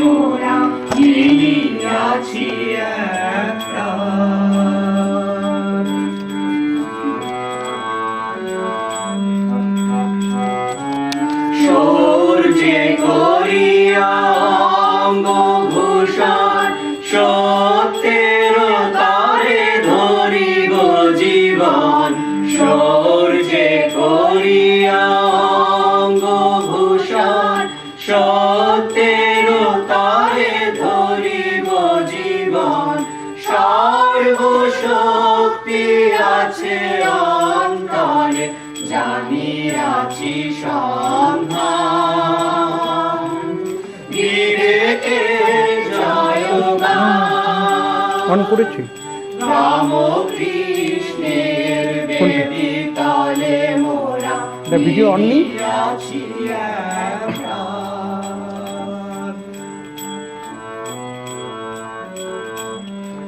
মোরা মিলিয়াছি একপ্রাণ। সূর্যে করিয়া অঙ্গভূষণ সত্যের তারে ধরিব জীবন। সূর্যে করিয়া অঙ্গভূষণ সত্যের তারে ধরিব জীবন। সর্বশক্তি আছে অন্তরে জানিয়াছি সন্ধান। বিবেকের জয়গান করেছি রামকৃষ্ণের বেদিতলে মোরা ভিডিও অন নেই আছি একপ্রাণ।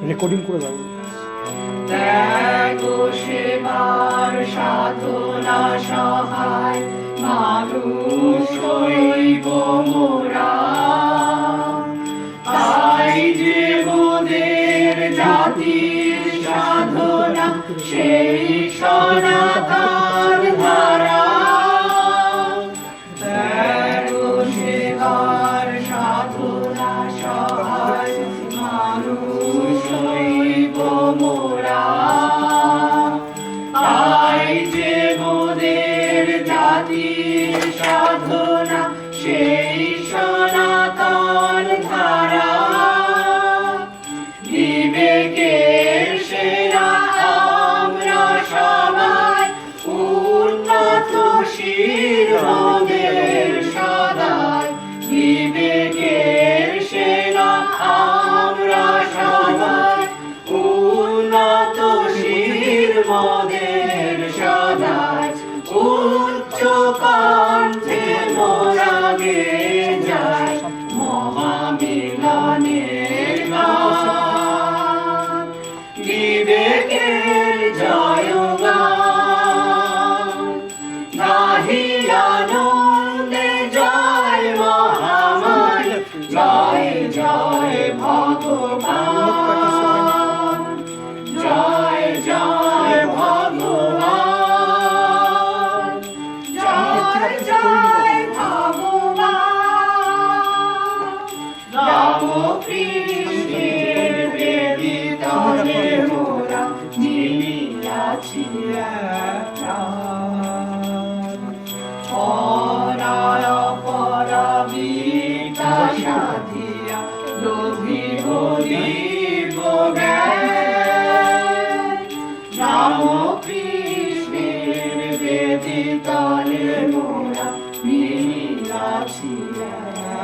রেকর্ডিং করে দাও। ত্যাগ সেবার সাধনা সহায় মানুষ হইব মোরা। তাই যে মোদের জাতির সাধনা সেই সনাতন ধারা। ত্যাগ সেবার সাধনা সহায় মানুষ হইব মোরা। তাই যে মোদের জাতির সাধনা সেই সনাতন ধারা। বিবেকের সেরা আমরা সবাই উন্নতশীল মোদের সদাই। বিবেকের সেরা আমরা সবাই উন্নতশীল মোদের সদাই। উচ্চ কণ্ঠে মোরা গেয়ে যায় মহামিলনের গান। বিবেকের জয়গান গাহি আনন্দে জয় মহামায়। জয় জয় ভগবান, জয় জয় ভগবান, জয় জয় ভগবান। রামকৃষ্ণের বেদিতলে মোরা মিলিয়াছি একপ্রাণ। অনায় পরাবিতা সাধিয়া লোভিব দিব জ্ঞান। রামকৃষ্ণের বেদিতলে মোরা মিলিয়াছি একপ্রাণ।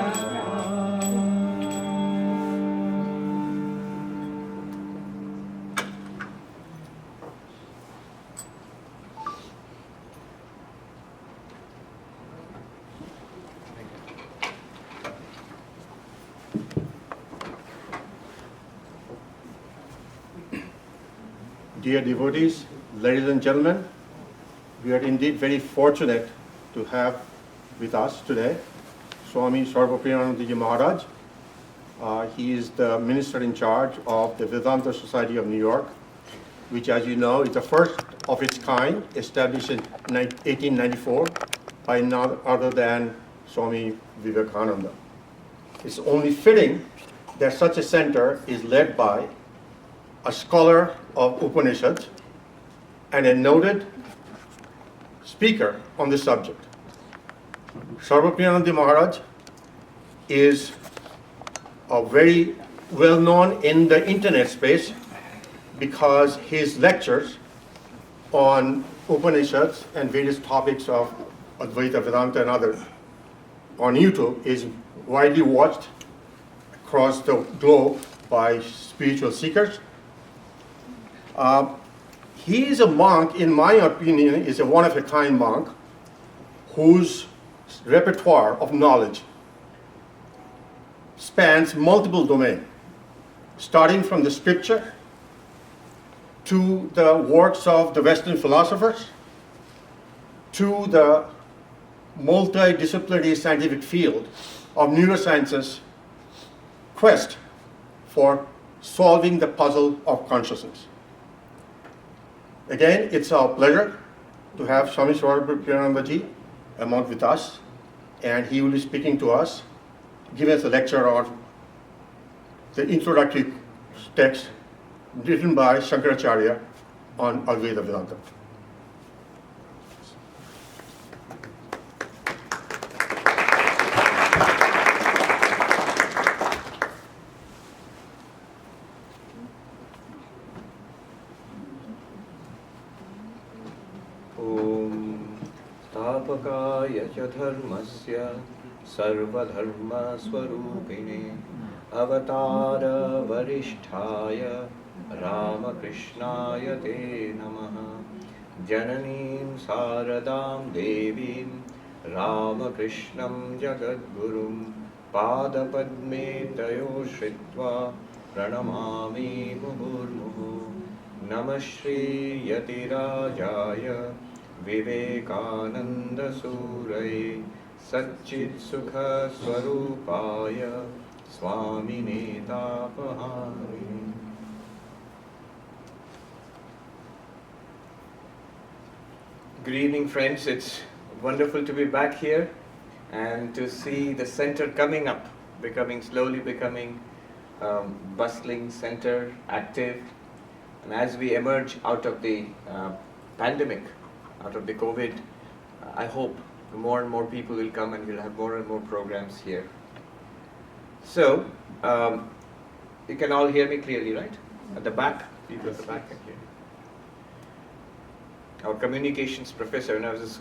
Dear devotees, ladies and gentlemen, we are indeed very fortunate to have with us today Swami Sarvapriyananda Maharaj. He is the minister in charge of the Vedanta Society of New York, which, as you know, is the first of its kind, established in 1894 by none other than Swami Vivekananda. It's only fitting that such a center is led by a scholar of Upanishads and a noted speaker on the subject. Sarvapriyananda Maharaj is very well known in the internet space because his lectures on Upanishads and various topics of Advaita, Vedanta and others on YouTube is widely watched across the globe by spiritual seekers. He is a monk, in my opinion, is a one-of-a-kind monk whose repertoire of knowledge spans multiple domains, starting from the scripture to the works of the Western philosophers, to the multidisciplinary scientific field of neurosciences quest for solving the puzzle of consciousness. Again, it's our pleasure to have Swami Sarvapriyananda ji among with us, and he will be speaking to us, giving us a lecture on the introductory text written by Shankaracharya on Advaita Vedanta. स्थापकाय च धर्मस्य सर्वधर्मस्वरूपिणे अवतारवरिष्ठाय रामकृष्णाय ते नमः। जननीं शारदां देवीं रामकृष्णं जगद्गुरुं पादपद्मे तयो श्रित्वा प्रणमामि मुहुर्मुहुः। नमः श्रीयतिराजाय विवेकानन्दसूरये सच्चित्सुखस्वरूपाय स्वामिने तापहारिणे। Good evening, friends. It's wonderful to be back here and to see the center coming up, slowly becoming bustling center, active. And as we emerge out of the pandemic, out of the COVID, I hope more and more people will come and we'll have more and more programs here. So, you can all hear me clearly, right? At the back, people at the back can hear me. Our communications professor, when I was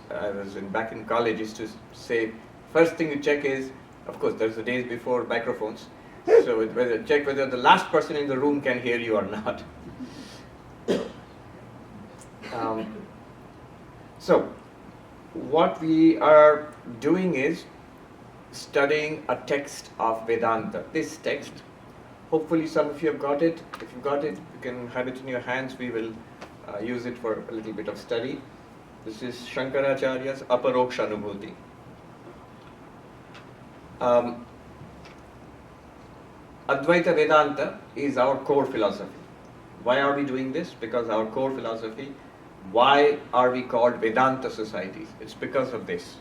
back in college, used to say, first thing you check is, of course, there's the days before microphones, so check whether the last person in the room can hear you or not. So, what we are doing is studying a text of Vedanta. This text, hopefully some of you have got it. If you've got it, you can have it in your hands. We will use it for a little bit of study. This is Shankaracharya's Aparoksha Anubhuti. Advaita Vedanta is our core philosophy. Why are we doing this? Because our core philosophy. Why are we called Vedanta societies? It's because of this,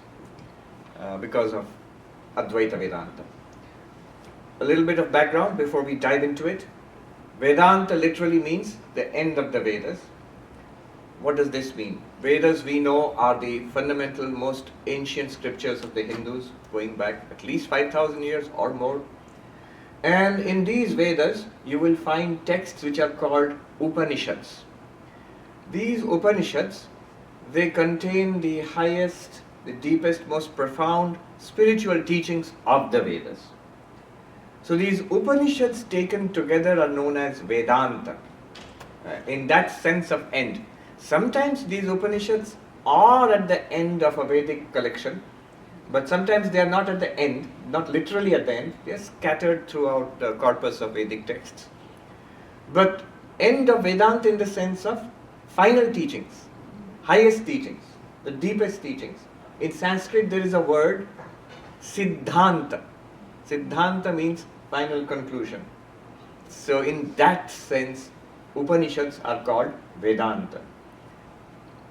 because of Advaita Vedanta. A little bit of background before we dive into it. Vedanta literally means the end of the Vedas. What does this mean? Vedas, we know, are the fundamental, most ancient scriptures of the Hindus, going back at least 5,000 years or more. And in these Vedas, you will find texts which are called Upanishads. These Upanishads, they contain the highest, the deepest, most profound spiritual teachings of the Vedas. So these Upanishads taken together are known as Vedanta, in that sense of end. Sometimes these Upanishads are at the end of a Vedic collection, but sometimes they are not at the end, not literally at the end, they are scattered throughout the corpus of Vedic texts. But end of Vedanta in the sense of final teachings, highest teachings, the deepest teachings. In Sanskrit there is a word, Siddhanta. Siddhanta means final conclusion. So in that sense, Upanishads are called Vedanta.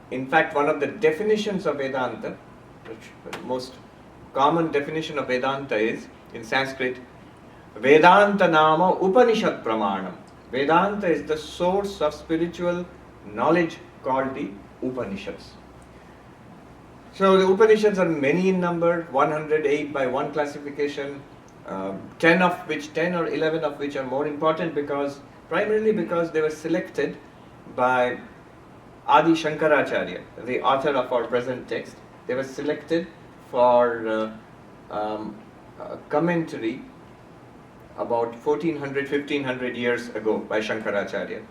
In fact, one of the definitions of Vedanta, the most common definition of Vedanta is, in Sanskrit, Vedanta nama Upanishad pramanam. Vedanta is the source of spiritual knowledge called the Upanishads. So the Upanishads are many in number, 108 by one classification, 10 or 11 of which are more important primarily because they were selected by Adi Shankaracharya, the author of our present text. They were selected for commentary about 1500 years ago by Shankaracharya.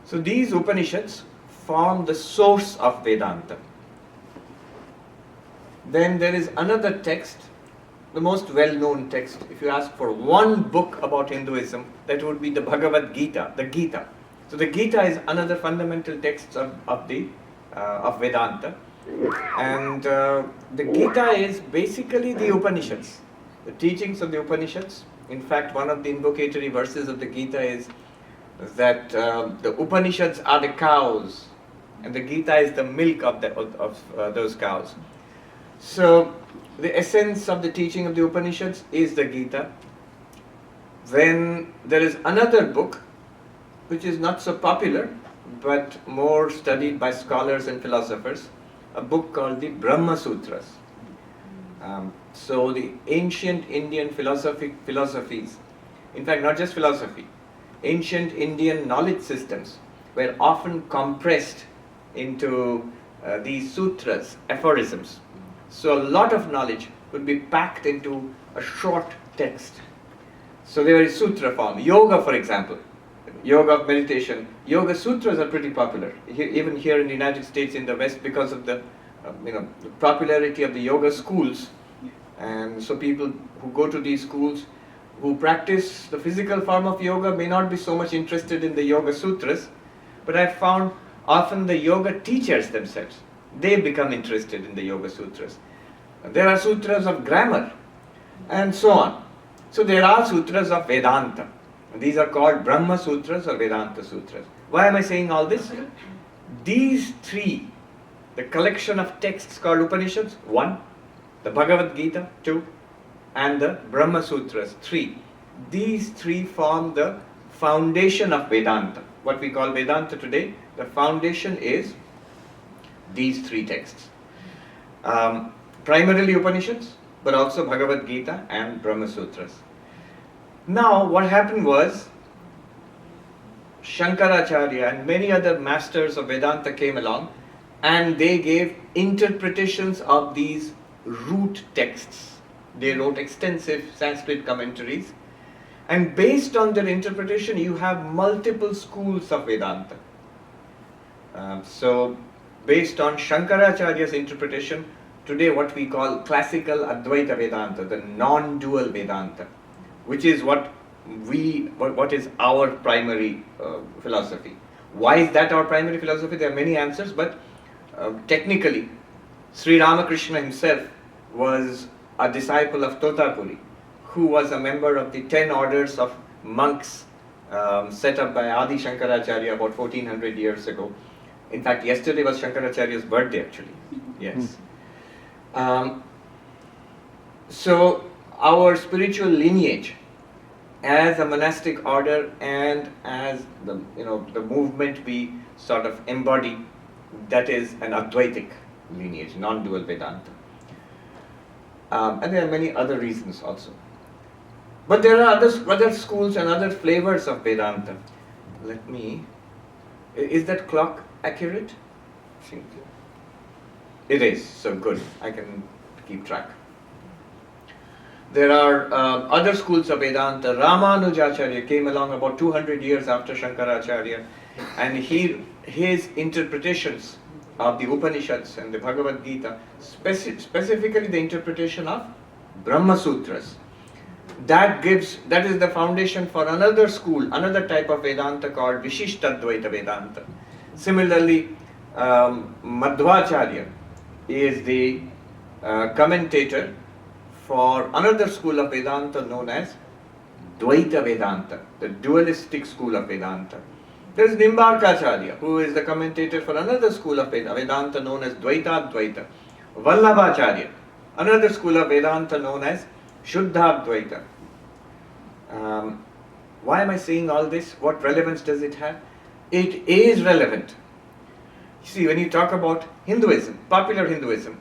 So these Upanishads form the source of Vedanta. Then there is another text, the most well-known text. If you ask for one book about Hinduism, that would be the Bhagavad Gita, the Gita. So the Gita is another fundamental text of Vedanta. And the Gita is basically the Upanishads. the teachings of the Upanishads. In fact, one of the invocatory verses of the Gita is that the Upanishads are the cows and the Gita is the milk of those cows. So the essence of the teaching of the Upanishads is the Gita. Then there is another book which is not so popular but more studied by scholars and philosophers, a book called the Brahma Sutras. So the ancient Indian philosophies, in fact not just philosophy, ancient Indian knowledge systems were often compressed into these sutras, aphorisms. So a lot of knowledge would be packed into a short text. So they were in sutra form. Yoga, for example, yoga of meditation, yoga sutras are pretty popular, even here in the United States, in the West, because of the the popularity of the yoga schools. And so people who go to these schools, who practice the physical form of yoga, may not be so much interested in the yoga sutras, but I've found often the yoga teachers themselves, they become interested in the yoga sutras. There are sutras of grammar and so on. So there are sutras of Vedanta. These are called Brahma Sutras or Vedanta Sutras. Why am I saying all this? These three, the collection of texts called Upanishads, 1, the Bhagavad Gita, 2, and the Brahma Sutras, 3. These three form the foundation of Vedanta. What we call Vedanta today, the foundation is these three texts. Primarily Upanishads, but also Bhagavad Gita and Brahma Sutras. Now what happened was, Shankaracharya and many other masters of Vedanta came along and they gave interpretations of these root texts. They wrote extensive Sanskrit commentaries, and based on their interpretation you have multiple schools of Vedanta. So based on Shankaracharya's interpretation, today what we call classical Advaita Vedanta, the non-dual Vedanta, which is what is our primary philosophy. Why is that our primary philosophy? There are many answers, but technically Sri Ramakrishna himself was a disciple of Totapuri, who was a member of the 10 orders of monks set up by Adi Shankaracharya about 1400 years ago. In fact, yesterday was Shankaracharya's birthday actually. Yes. So our spiritual lineage as a monastic order and as the movement we sort of embody, that is an Advaitic lineage, non-dual Vedanta. And there are many other reasons also. But there are other schools and other flavors of Vedanta. Is that clock accurate? It is, so good, I can keep track. There are other schools of Vedanta. Ramanujacharya came along about 200 years after Shankaracharya, and his interpretations of the Upanishads and the Bhagavad Gita, specifically the interpretation of Brahma Sutras, that is the foundation for another school, another type of Vedanta called Vishishtadvaita Vedanta. Similarly, Madhvacharya is the commentator for another school of Vedanta known as Dvaita Vedanta, the dualistic school of Vedanta. There is Nimbarkacharya, who is the commentator for another school of Vedanta known as Dvaita-Advaita. Vallabhacharya, another school of Vedanta known as Shuddha-Advaita. Why am I saying all this? What relevance does it have? It is relevant. See, when you talk about Hinduism, popular Hinduism,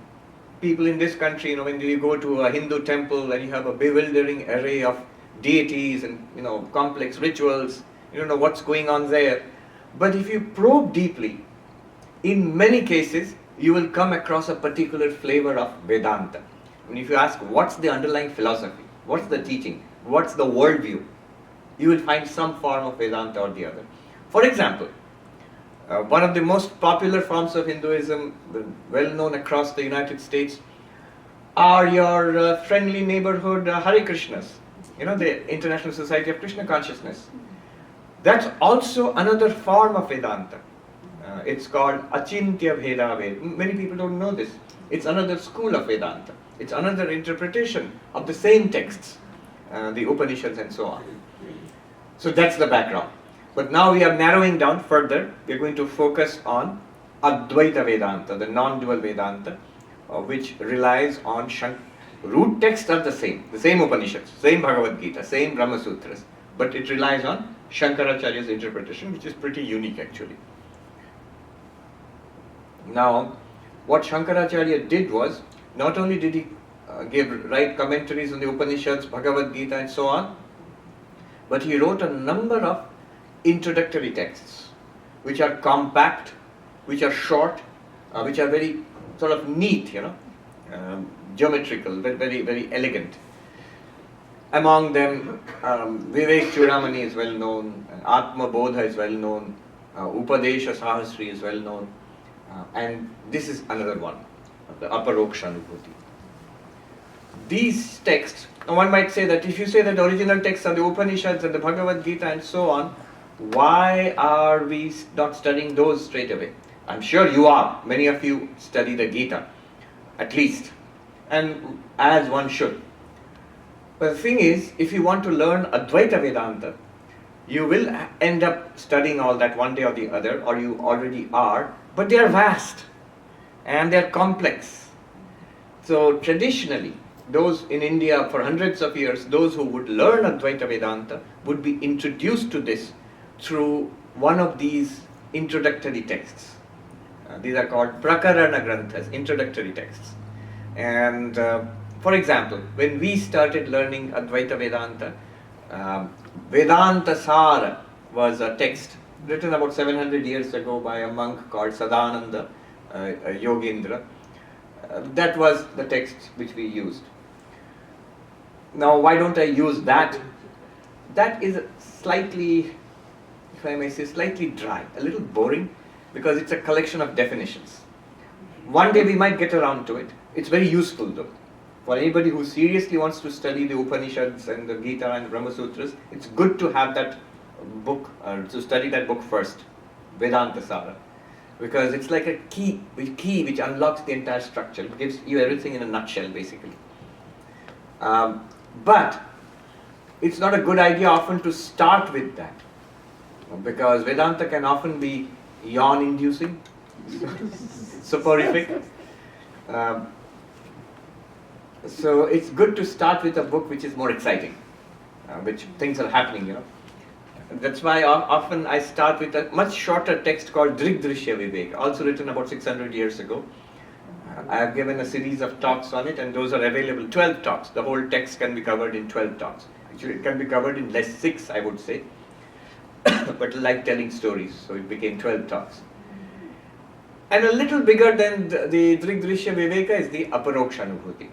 people in this country, when you go to a Hindu temple and you have a bewildering array of deities and complex rituals, you don't know what's going on there. But if you probe deeply, in many cases you will come across a particular flavor of Vedanta. And if you ask what's the underlying philosophy, what's the teaching, what's the worldview, you will find some form of Vedanta or the other. For example, one of the most popular forms of Hinduism, well known across the United States, are your friendly neighborhood Hare Krishnas, the International Society of Krishna Consciousness. That's also another form of Vedanta. It's called Achintya Bheda Ved. Many people don't know this. It's another school of Vedanta. It's another interpretation of the same texts, the Upanishads and so on. So that's the background. But now we are narrowing down further. We are going to focus on Advaita Vedanta, the non-dual Vedanta, which relies on root texts are the same Upanishads, same Bhagavad Gita, same Brahma Sutras, but it relies on Shankaracharya's interpretation, which is pretty unique actually. Now, what Shankaracharya did was, not only did he write commentaries on the Upanishads, Bhagavad Gita and so on, but he wrote a number of introductory texts, which are compact, which are short, which are very sort of neat, geometrical, very, very elegant. Among them, Vivek Chudamani is well known, Atma Bodha is well known, Upadesha Sahasri is well known, and this is another one, the Aparokshanubhuti. These texts, now one might say that if you say that the original texts are the Upanishads and the Bhagavad Gita and so on, why are we not studying those straight away? I'm sure you are. Many of you study the Gita, at least, and as one should. But the thing is, if you want to learn Advaita Vedanta, you will end up studying all that one day or the other, or you already are, but they are vast and they are complex. So traditionally, those in India for hundreds of years, those who would learn Advaita Vedanta would be introduced to this through one of these introductory texts. These are called Prakarana Granthas, introductory texts. And for example, when we started learning Advaita Vedanta, Vedanta Sara was a text written about 700 years ago by a monk called Sadananda Yogendra. That was the text which we used. Now, why don't I use that? That is slightly, if I may say, slightly dry, a little boring, because it's a collection of definitions. One day we might get around to it. It's very useful though. For anybody who seriously wants to study the Upanishads and the Gita and the Brahma Sutras, it's good to have that book, to study that book first, Vedanta Sara. Because it's like a key which unlocks the entire structure. It gives you everything in a nutshell, basically. But it's not a good idea often to start with that, because Vedanta can often be yawn-inducing, soporific. So it's good to start with a book which is more exciting, which things are happening, That's why often I start with a much shorter text called Drigdrishya Vivek, also written about 600 years ago. I have given a series of talks on it, and those are available, 12 talks. The whole text can be covered in 12 talks. Actually, it can be covered in less 6, I would say. But I like telling stories, so it became 12 talks. And a little bigger than the Drigdrishya Viveka is the Aparokshanubhuti,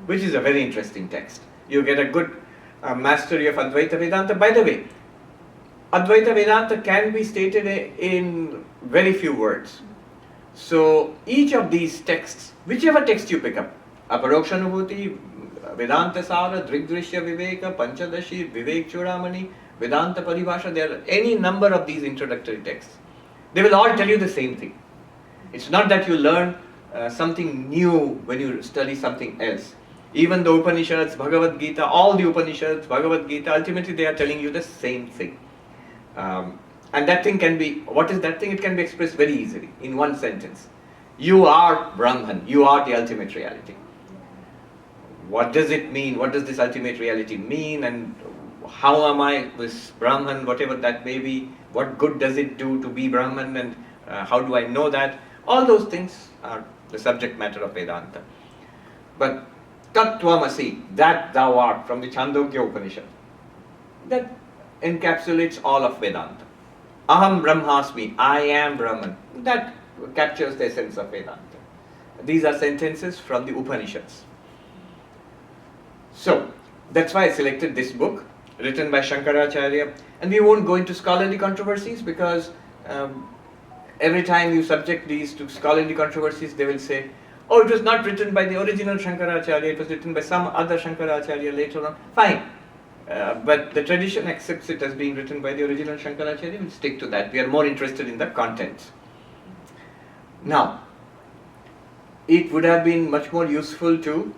which is a very interesting text. You get a good mastery of Advaita Vedanta. By the way, Advaita Vedanta can be stated in very few words. So each of these texts, whichever text you pick up, Aparokshanubhuti, Vedanta Sara, Drigdrishya Viveka, Panchadashi, Vivek Chudamani, Vedanta Paribhasha, there are any number of these introductory texts. They will all tell you the same thing. It's not that you learn something new when you study something else. Even the Upanishads, Bhagavad Gita, all the Upanishads, Bhagavad Gita, ultimately they are telling you the same thing. And that thing can be, what is that thing? It can be expressed very easily in one sentence. You are Brahman, you are the ultimate reality. What does it mean? What does this ultimate reality mean? And how am I this Brahman, whatever that may be? What good does it do to be Brahman, and how do I know that? All those things are the subject matter of Vedanta. But Tattvamasi, that thou art, from the Chandogya Upanishad, that encapsulates all of Vedanta. Aham Brahmasmi, I am Brahman. That captures the essence of Vedanta. These are sentences from the Upanishads. So, that's why I selected this book, written by Shankaracharya. And we won't go into scholarly controversies, because every time you subject these to scholarly controversies, they will say, oh, it was not written by the original Shankaracharya, it was written by some other Shankaracharya later on. Fine. But the tradition accepts it as being written by the original Shankaracharya. We'll stick to that. We are more interested in the contents. Now, it would have been much more useful to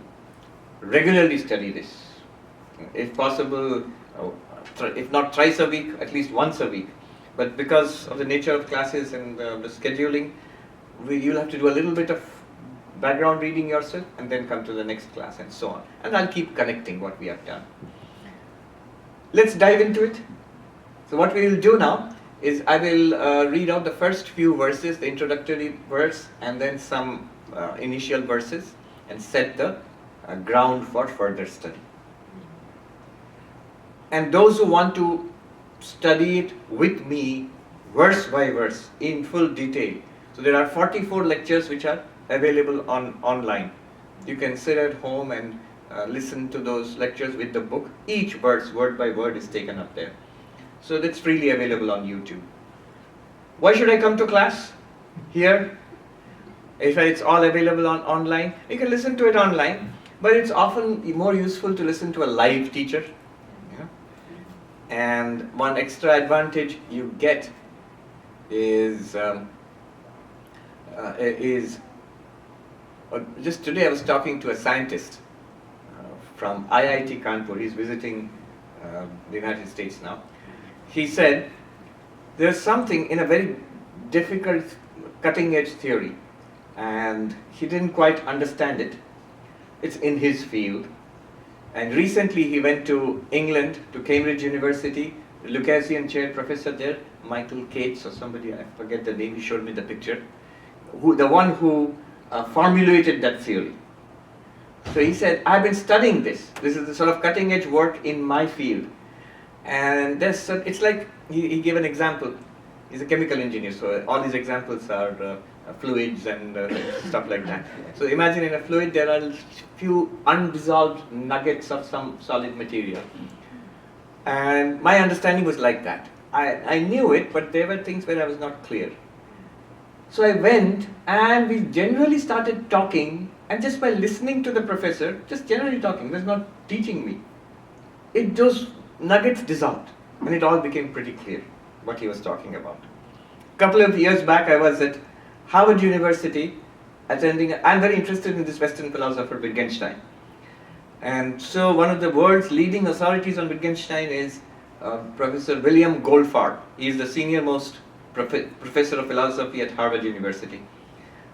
regularly study this. If possible, if not thrice a week, at least once a week. But because of the nature of classes and the scheduling, you'll have to do a little bit of background reading yourself and then come to the next class and so on. And I'll keep connecting what we have done. Let's dive into it. So what we will do now is I will read out the first few verses, the introductory verse, and then some initial verses, and set the ground for further study. And those who want to study it with me, verse by verse, in full detail. So there are 44 lectures which are available online. You can sit at home and listen to those lectures with the book. Each verse, word by word, is taken up there. So that's freely available on YouTube. Why should I come to class here? If it's all available online, you can listen to it online, but it's often more useful to listen to a live teacher. And one extra advantage you get is just today I was talking to a scientist from IIT Kanpur. He's visiting the United States now. He said there's something in a very difficult cutting-edge theory, and he didn't quite understand it. It's in his field. And recently he went to England, to Cambridge University, the Lucasian chair professor there, Michael Cates or somebody, I forget the name, he showed me the picture, the one who formulated that theory. So he said, I've been studying this. This is the sort of cutting edge work in my field. And it's like, he gave an example. He's a chemical engineer, so all his examples are fluids and stuff like that. So imagine in a fluid there are few undissolved nuggets of some solid material. And my understanding was like that. I knew it, but there were things where I was not clear. So I went and we generally started talking, and just by listening to the professor, just generally talking, he was not teaching me, those nuggets dissolved and it all became pretty clear what he was talking about. A couple of years back I was at Harvard University attending, I'm very interested in this Western philosopher Wittgenstein. And so one of the world's leading authorities on Wittgenstein is Professor William Goldfarb. He is the senior most professor of philosophy at Harvard University.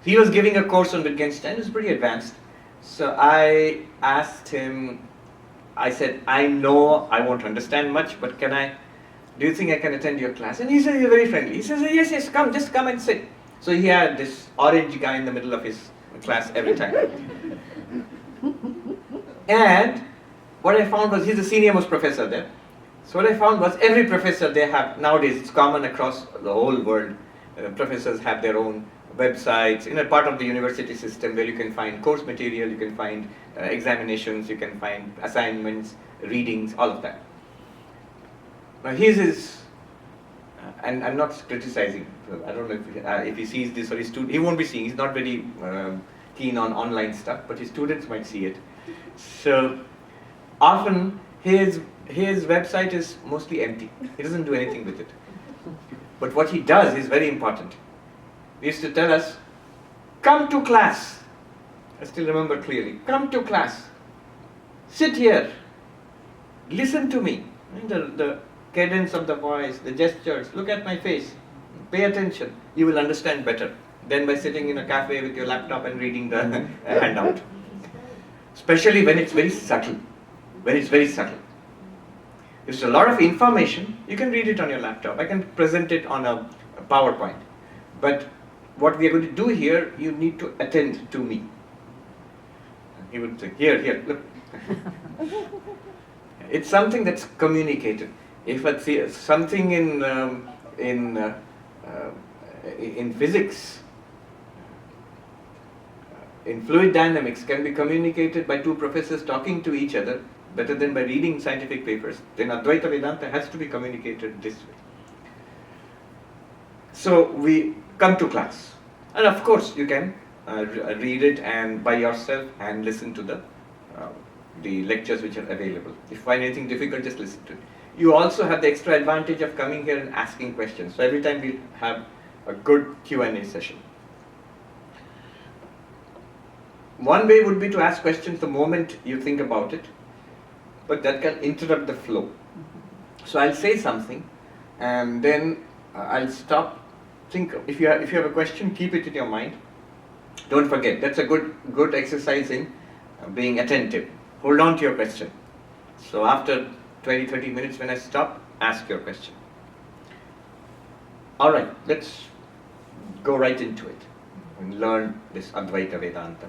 He was giving a course on Wittgenstein. It was pretty advanced. So I asked him, I said, I know I won't understand much, but do you think I can attend your class? And he said, he's very friendly. He says, yes, come, just come and sit. So he had this orange guy in the middle of his class every time. And what I found was, he's the senior most professor there. So what I found was, every professor they have, nowadays it's common across the whole world, professors have their own websites, in a part of the university system where you can find course material, you can find examinations, you can find assignments, readings, all of that. Now his is, and I'm not criticizing, I don't know if he sees this or his student, he won't be seeing, he's not very keen on online stuff, but his students might see it. So often his website is mostly empty, he doesn't do anything with it. But what he does is very important. He used to tell us, come to class. I still remember clearly, come to class, sit here, listen to me. The cadence of the voice, the gestures, look at my face, pay attention. You will understand better than by sitting in a cafe with your laptop and reading the handout. Especially when it's very subtle. If it's a lot of information, you can read it on your laptop. I can present it on a PowerPoint. But what we are going to do here, you need to attend to me. He would say, here, look. It's something that's communicated. If it's something in physics, in fluid dynamics, can be communicated by two professors talking to each other better than by reading scientific papers, then Advaita Vedanta has to be communicated this way. So we come to class, and of course you can read it and by yourself and listen to the lectures which are available. If you find anything difficult, just listen to it. You also have the extra advantage of coming here and asking questions. So every time we have a good Q&A session. one way would be to ask questions the moment you think about it, but that can interrupt the flow. So I'll say something, and then I'll stop. Think if you have a question, keep it in your mind. Don't forget. That's a good exercise in being attentive. Hold on to your question. So after 20-30 minutes, when I stop, ask your question. All right, let's go right into it and learn this Advaita Vedanta.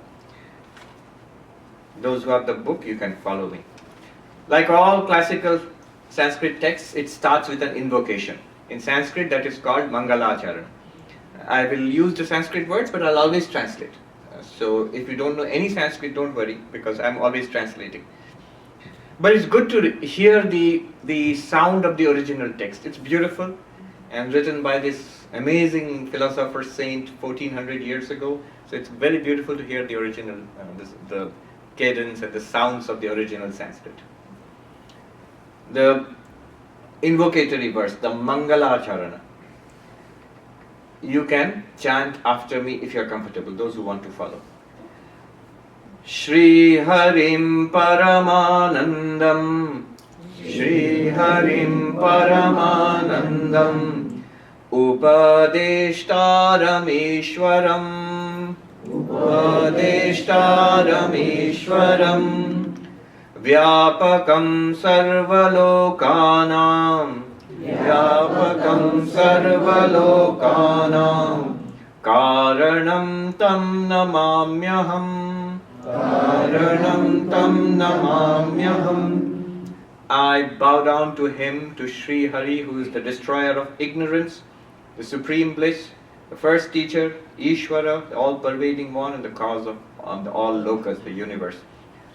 Those who have the book, you can follow me. Like all classical Sanskrit texts, it starts with an invocation. In Sanskrit, that is called Mangalacharana. I will use the Sanskrit words, but I'll always translate. So if you don't know any Sanskrit, don't worry, because I'm always translating. But it's good to hear the sound of the original text. It's beautiful and written by this amazing philosopher saint 1400 years ago. So it's very beautiful to hear the original, the cadence and the sounds of the original Sanskrit. The invocatory verse, the Mangalacharana, you can chant after me if you are comfortable, those who want to follow. Shri Harim Paramanandam, Shri Harim Paramanandam, Upadeshtarameshwaram, Upadeshtarameshwaram, Vyapakam Sarvalokanam, Vyapakam Sarvalokanam, Karanam Tam Namamyaham, Karanam Tam Namamyaham. I bow down to him, to Sri Hari, who is the destroyer of ignorance, the supreme bliss, the first teacher, Ishvara, the all-pervading one, and the cause of all lokas, the universe.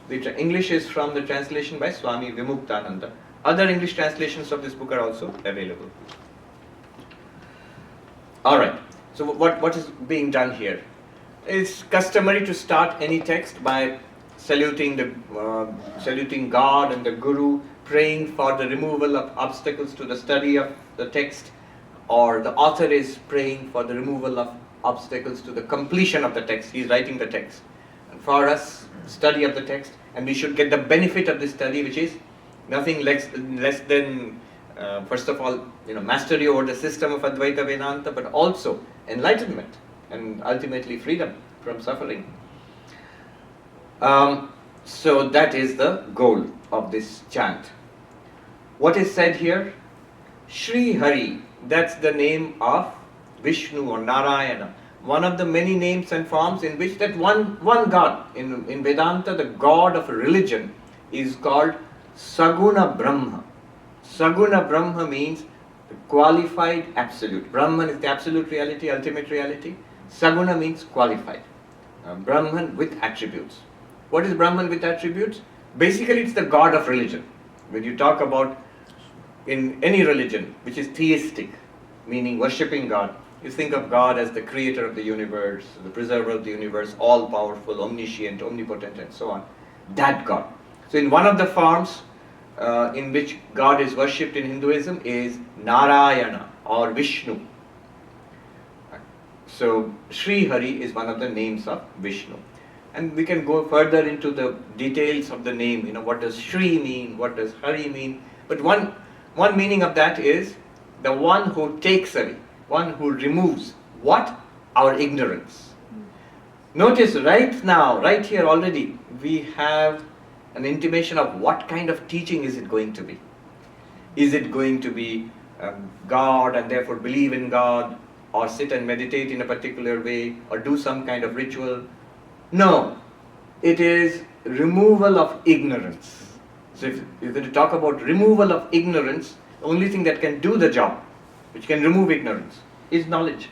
The English is from the translation by Swami Vimuktananda. Other English translations of this book are also available. Alright, so what is being done here? It's customary to start any text by saluting God and the Guru, praying for the removal of obstacles to the study of the text, or the author is praying for the removal of obstacles to the completion of the text. He is writing the text. And for us, study of the text, and we should get the benefit of this study, which is nothing less than first of all, mastery over the system of Advaita Vedanta, but also enlightenment and ultimately freedom from suffering. So that is the goal of this chant. What is said here? Sri Hari, that's the name of Vishnu or Narayana. One of the many names and forms in which that one God, in Vedanta, the God of religion is called Saguna Brahma. Saguna Brahma means the qualified absolute. Brahman is the absolute reality, ultimate reality. Saguna means qualified. Brahman with attributes. What is Brahman with attributes? Basically, it's the God of religion. When you talk about in any religion which is theistic, meaning worshipping God, you think of God as the creator of the universe, the preserver of the universe, all-powerful, omniscient, omnipotent, and so on. That God. So in one of the forms in which God is worshipped in Hinduism is Narayana or Vishnu. So Sri Hari is one of the names of Vishnu. And we can go further into the details of the name. What does Sri mean? What does Hari mean? But one meaning of that is the one who takes away, one who removes what? Our ignorance. Notice right now, right here already, we have an intimation of what kind of teaching is it going to be. Is it going to be God and therefore believe in God, or sit and meditate in a particular way, or do some kind of ritual? No, it is removal of ignorance. So if you're going to talk about removal of ignorance, the only thing that can do the job, which can remove ignorance, is knowledge.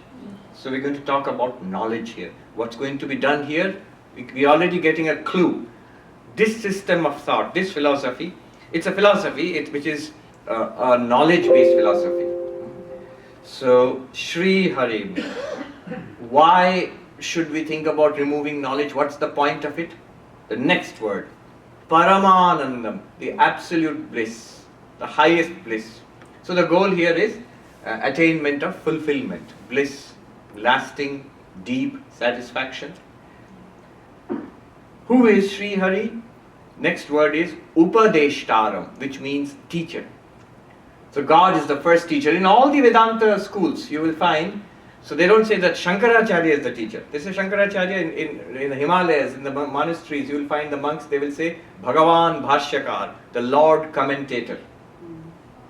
So we're going to talk about knowledge here. What's going to be done here? We're already getting a clue. This system of thought, this philosophy, it's a philosophy which is a knowledge-based philosophy. So Sri Hari, why should we think about removing knowledge? What's the point of it? The next word, Paramanandam, the absolute bliss, the highest bliss. So the goal here is attainment of fulfillment, bliss, lasting, deep satisfaction. Who is Sri Hari? Next word is Upadeshtaram, which means teacher. So God is the first teacher. In all the Vedanta schools, you will find, so they don't say that Shankaracharya is the teacher. They say Shankaracharya in the Himalayas, in the monasteries, you will find the monks, they will say Bhagavan Bhashyakar, the Lord commentator.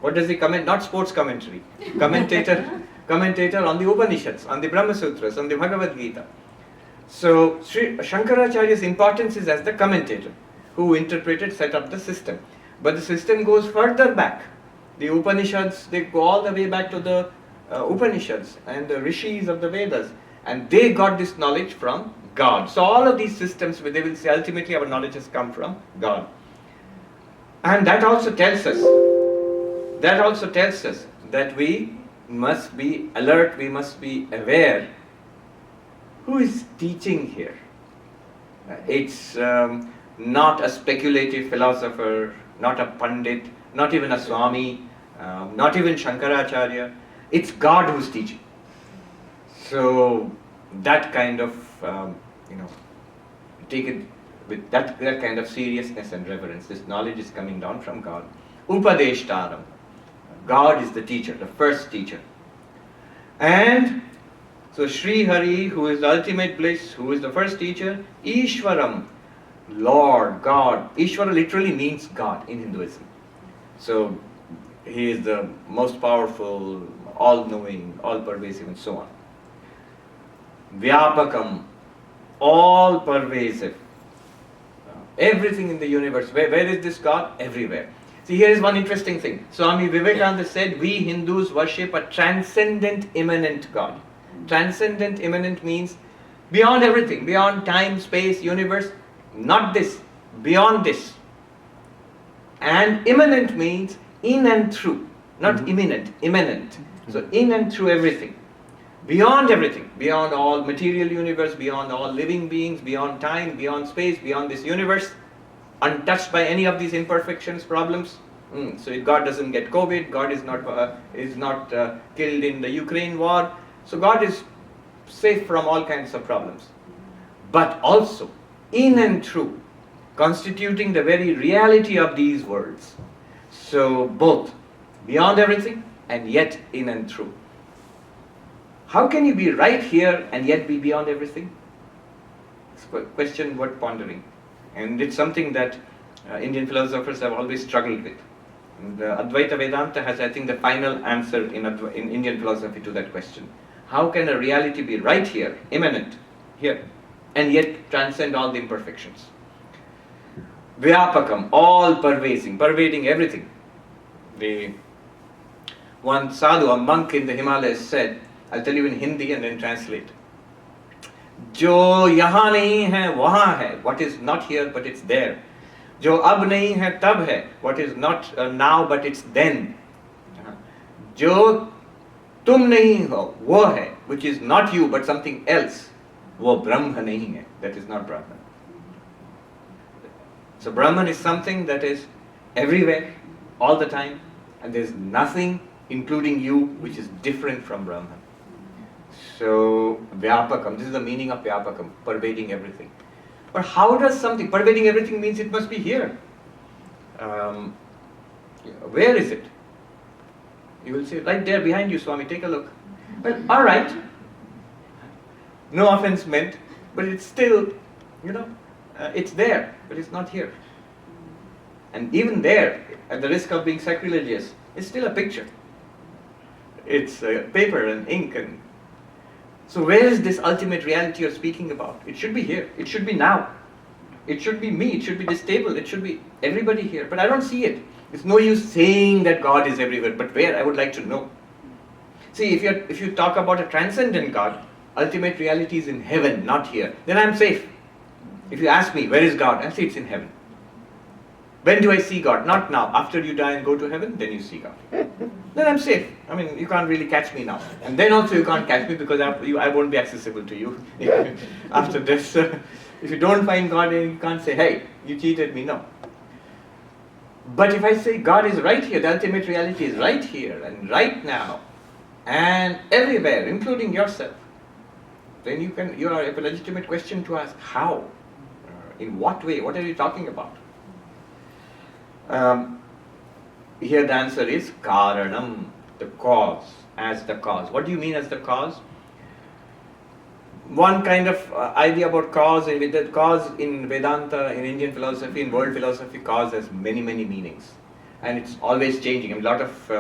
What does he comment? Not sports commentary. Commentator on the Upanishads, on the Brahma Sutras, on the Bhagavad Gita. So Shankaracharya's importance is as the commentator who interpreted, set up the system. But the system goes further back. The Upanishads, they go all the way back to the Upanishads and the Rishis of the Vedas. And they got this knowledge from God. So all of these systems, they will say ultimately our knowledge has come from God. And that also tells us that we must be alert, we must be aware. Who is teaching here? It's not a speculative philosopher, not a pandit, not even a Swami, not even Shankaracharya. It's God who's teaching. So that kind of, take it with that kind of seriousness and reverence. This knowledge is coming down from God. Upadeshtaram. God is the teacher, the first teacher. And so Sri Hari, who is the ultimate bliss, who is the first teacher, Ishwaram, Lord, God. Ishvara literally means God in Hinduism. So he is the most powerful, all-knowing, all-pervasive, and so on. Vyapakam, all-pervasive. Everything in the universe. Where is this God? Everywhere. See, here is one interesting thing. Swami Vivekananda said, we Hindus worship a transcendent, immanent God. Transcendent, immanent means beyond everything, beyond time, space, universe. Not this, beyond this. And immanent means in and through, not imminent, immanent. So in and through everything. Beyond everything, beyond all material universe, beyond all living beings, beyond time, beyond space, beyond this universe, untouched by any of these imperfections, problems. So God doesn't get COVID, God is not killed in the Ukraine war. So God is safe from all kinds of problems. But also, in and through, constituting the very reality of these worlds. So both beyond everything and yet in and through. How can you be right here and yet be beyond everything? It's a question worth pondering. And it's something that Indian philosophers have always struggled with. And Advaita Vedanta has, I think, the final answer in Indian philosophy to that question. How can a reality be right here, immanent, here, and yet transcend all the imperfections? Vyapakam, all-pervading, pervading everything. One sadhu, a monk in the Himalayas said, I'll tell you in Hindi and then translate. Jo yahan nahi hai, wahan hai. What is not here but it's there. Jo ab nahi hai, tab hai. What is not now but it's then. Jo tum nahi ho, wo hai. Which is not you but something else. Wo Brahma nahi hai. That is not Brahman. So Brahman is something that is everywhere, all the time, and there is nothing, including you, which is different from Brahman. So Vyapakam, this is the meaning of Vyapakam, pervading everything. But how does something, pervading everything means it must be here. Where is it? You will say, right there behind you, Swami, take a look. Well, alright. No offense meant, but it's still, it's there, but it's not here. And even there, at the risk of being sacrilegious, it's still a picture. It's paper and ink. And so where is this ultimate reality you're speaking about? It should be here. It should be now. It should be me. It should be this table. It should be everybody here. But I don't see it. It's no use saying that God is everywhere. But where? I would like to know. See, if you talk about a transcendent God, ultimate reality is in heaven, not here. Then I'm safe. If you ask me, where is God? I'll say it's in heaven. When do I see God? Not now. After you die and go to heaven, then you see God. Then I'm safe. I mean, you can't really catch me now. And then also you can't catch me because I won't be accessible to you after this. If you don't find God, you can't say, hey, you cheated me. No. But if I say God is right here, the ultimate reality is right here and right now and everywhere, including yourself, then you have a legitimate question to ask, how? In what way? What are you talking about? Here the answer is Karanam, the cause, as the cause. What do you mean as the cause? One kind of idea about cause, and with the cause in Vedanta, in Indian philosophy, in world philosophy, cause has many, many meanings. And it's always changing. A lot of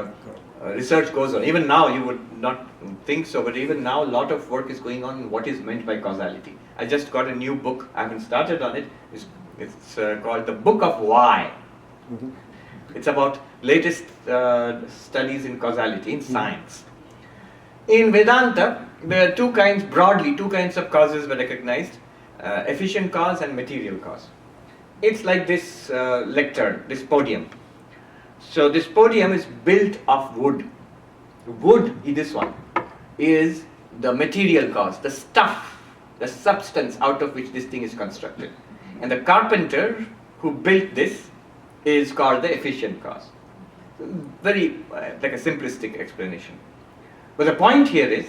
research goes on. Even now, you would not think so, but even now, a lot of work is going on what is meant by causality. I just got a new book. I haven't started on it. It's called The Book of Why. Mhm. It's about latest studies in causality, in science. In Vedanta, there are broadly two kinds of causes were recognized, efficient cause and material cause. It's like this lectern, this podium. So this podium is built of wood. Wood, this one, is the material cause, the stuff, the substance out of which this thing is constructed. And the carpenter who built this is called the efficient cause. Very like a simplistic explanation. But the point here is,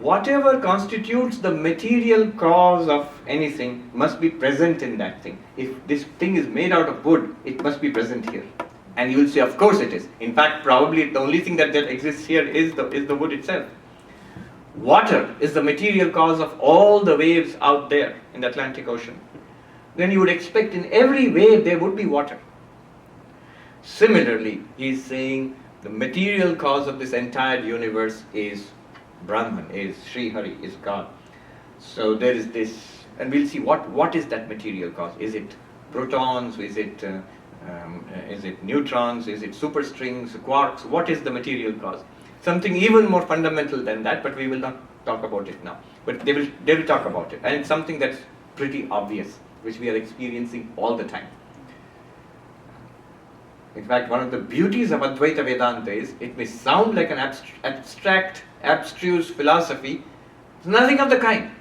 whatever constitutes the material cause of anything must be present in that thing. If this thing is made out of wood, it must be present here. And you will say, of course it is. In fact, probably the only thing that exists here is the wood itself. Water is the material cause of all the waves out there in the Atlantic Ocean. Then you would expect in every wave there would be water. Similarly, he is saying the material cause of this entire universe is Brahman, is Sri Hari, is God. So there is this, and we'll see what is that material cause. Is it protons? Is it neutrons? Is it superstrings, quarks? What is the material cause? Something even more fundamental than that, but we will not talk about it now. But they will talk about it, and it's something that's pretty obvious, which we are experiencing all the time. In fact, one of the beauties of Advaita Vedanta is it may sound like an abstract, abstruse philosophy. It's nothing of the kind.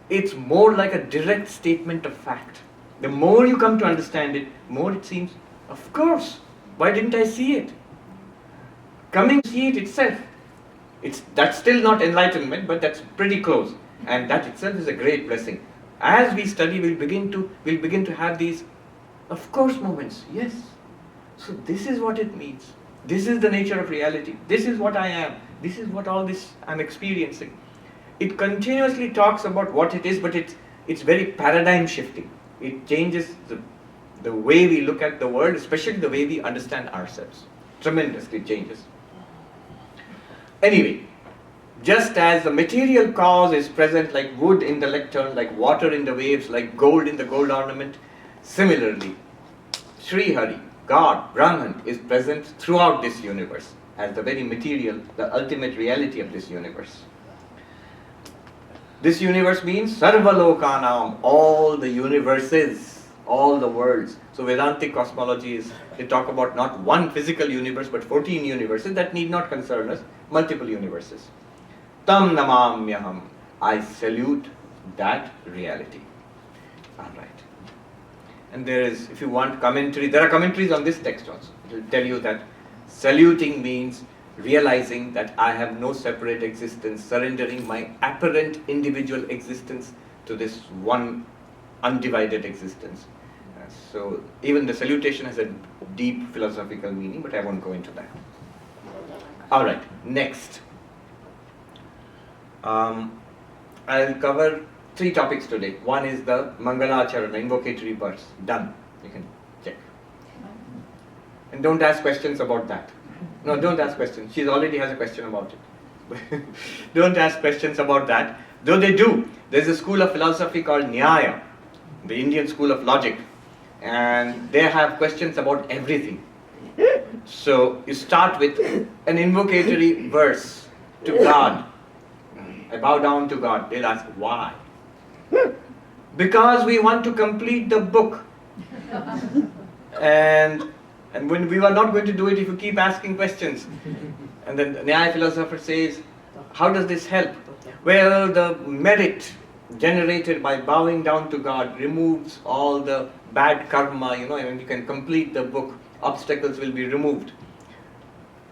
It's more like a direct statement of fact. The more you come to understand it, more it seems, of course, why didn't I see it? Coming to see it itself, that's still not enlightenment, but that's pretty close. And that itself is a great blessing. As we study, we'll begin to have these, of course, moments. Yes. So this is what it means. This is the nature of reality. This is what I am. This is what all this I'm experiencing. It continuously talks about what it is, but it's very paradigm shifting. It changes the way we look at the world, especially the way we understand ourselves. Tremendously changes. Anyway, just as the material cause is present like wood in the lectern, like water in the waves, like gold in the gold ornament, similarly, Sri Hari, God, Brahman, is present throughout this universe as the very material, the ultimate reality of this universe. This universe means Sarvalokanam, all the universes, all the worlds. So Vedantic cosmology is, they talk about not one physical universe, but 14 universes that need not concern us, multiple universes. Tam namamyaham, I salute that reality. Alright. And there is, if you want commentary, there are commentaries on this text also. It will tell you that saluting means realizing that I have no separate existence, surrendering my apparent individual existence to this one undivided existence. So even the salutation has a deep philosophical meaning, but I won't go into that. Alright, next. I'll cover 3 topics today. One is the Mangalacharana, invocatory verse. Done. You can check. And don't ask questions about that. No, don't ask questions. She already has a question about it. Don't ask questions about that. Though they do. There's a school of philosophy called Nyaya, the Indian school of logic. And they have questions about everything. So you start with an invocatory verse to God. I bow down to God. They'll ask, why? Because we want to complete the book. And when we are not going to do it if you keep asking questions. And then the Nyaya philosopher says, how does this help? Well, the merit generated by bowing down to God removes all the bad karma, and you can complete the book. Obstacles will be removed.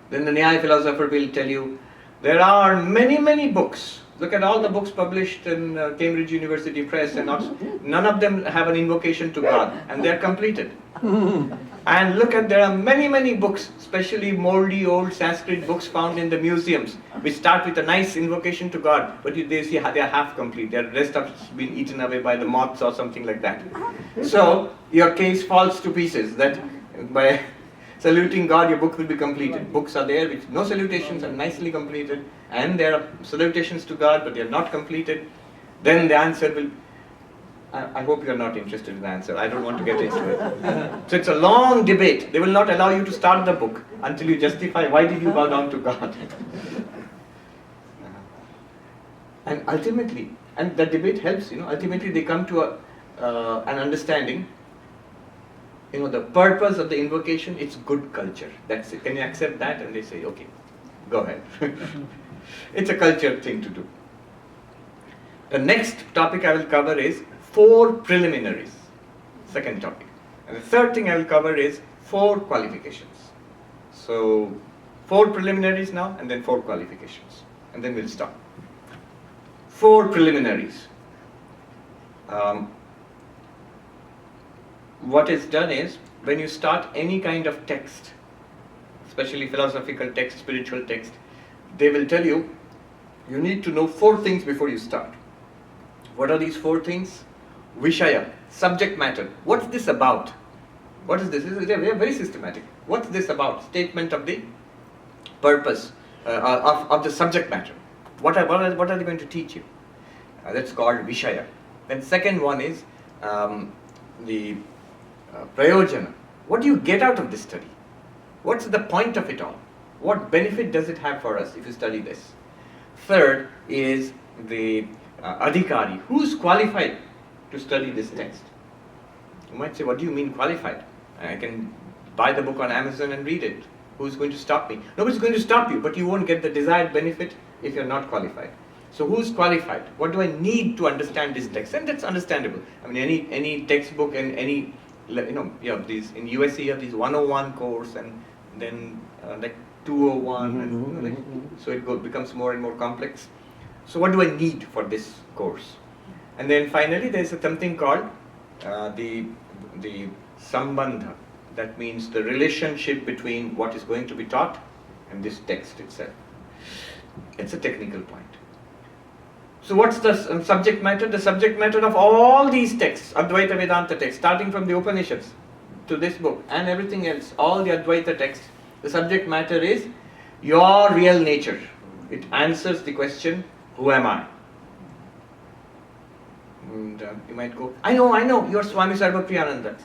Then the Nyaya philosopher will tell you, there are many, many books Look at all the books published in Cambridge University Press and Oxford. None of them have an invocation to God, and they're completed. And look at, there are many, many books, especially moldy old Sanskrit books found in the museums, which start with a nice invocation to God, but they see they are half complete. The rest have been eaten away by the moths or something like that. So your case falls to pieces, that by saluting God, your book will be completed. Books are there which no salutations are nicely completed, and there are salutations to God, but they are not completed. Then the answer will, I hope you are not interested in the answer. I don't want to get into it. So it's a long debate. They will not allow you to start the book until you justify why did you bow down to God. And ultimately, and the debate helps, ultimately they come to an understanding. The purpose of the invocation, it's good culture. That's it. Can you accept that? And they say, okay, go ahead. It's a culture thing to do. The next topic I will cover is 4 preliminaries. Second topic. And the third thing I will cover is 4 qualifications. So 4 preliminaries now, and then 4 qualifications. And then we'll stop. 4 preliminaries. What is done is, when you start any kind of text, especially philosophical text, spiritual text, they will tell you, you need to know 4 things before you start. What are these 4 things? Vishaya, subject matter. What's this about? What is this? They are very systematic. What's this about? Statement of the purpose of the subject matter. What are they going to teach you? That's called Vishaya. Then second one is the Prayojana. What do you get out of this study? What's the point of it all? What benefit does it have for us if you study this? Third is the Adhikari. Who's qualified to study this text? You might say, what do you mean qualified? I can buy the book on Amazon and read it. Who's going to stop me? Nobody's going to stop you, but you won't get the desired benefit if you're not qualified. So who's qualified? What do I need to understand this text? And that's understandable. I mean, any textbook and any, you have these, in USC you have these 101 course, and then like 201, and so it becomes more and more complex. So what do I need for this course? And then finally there is something called the Sambandha. That means the relationship between what is going to be taught and this text itself. It's a technical point. So what's the subject matter? The subject matter of all these texts, Advaita Vedanta texts, starting from the Upanishads to this book and everything else, all the Advaita texts, the subject matter is your real nature. It answers the question, who am I? And you might go, I know, you're Swami Sarvapriyananda.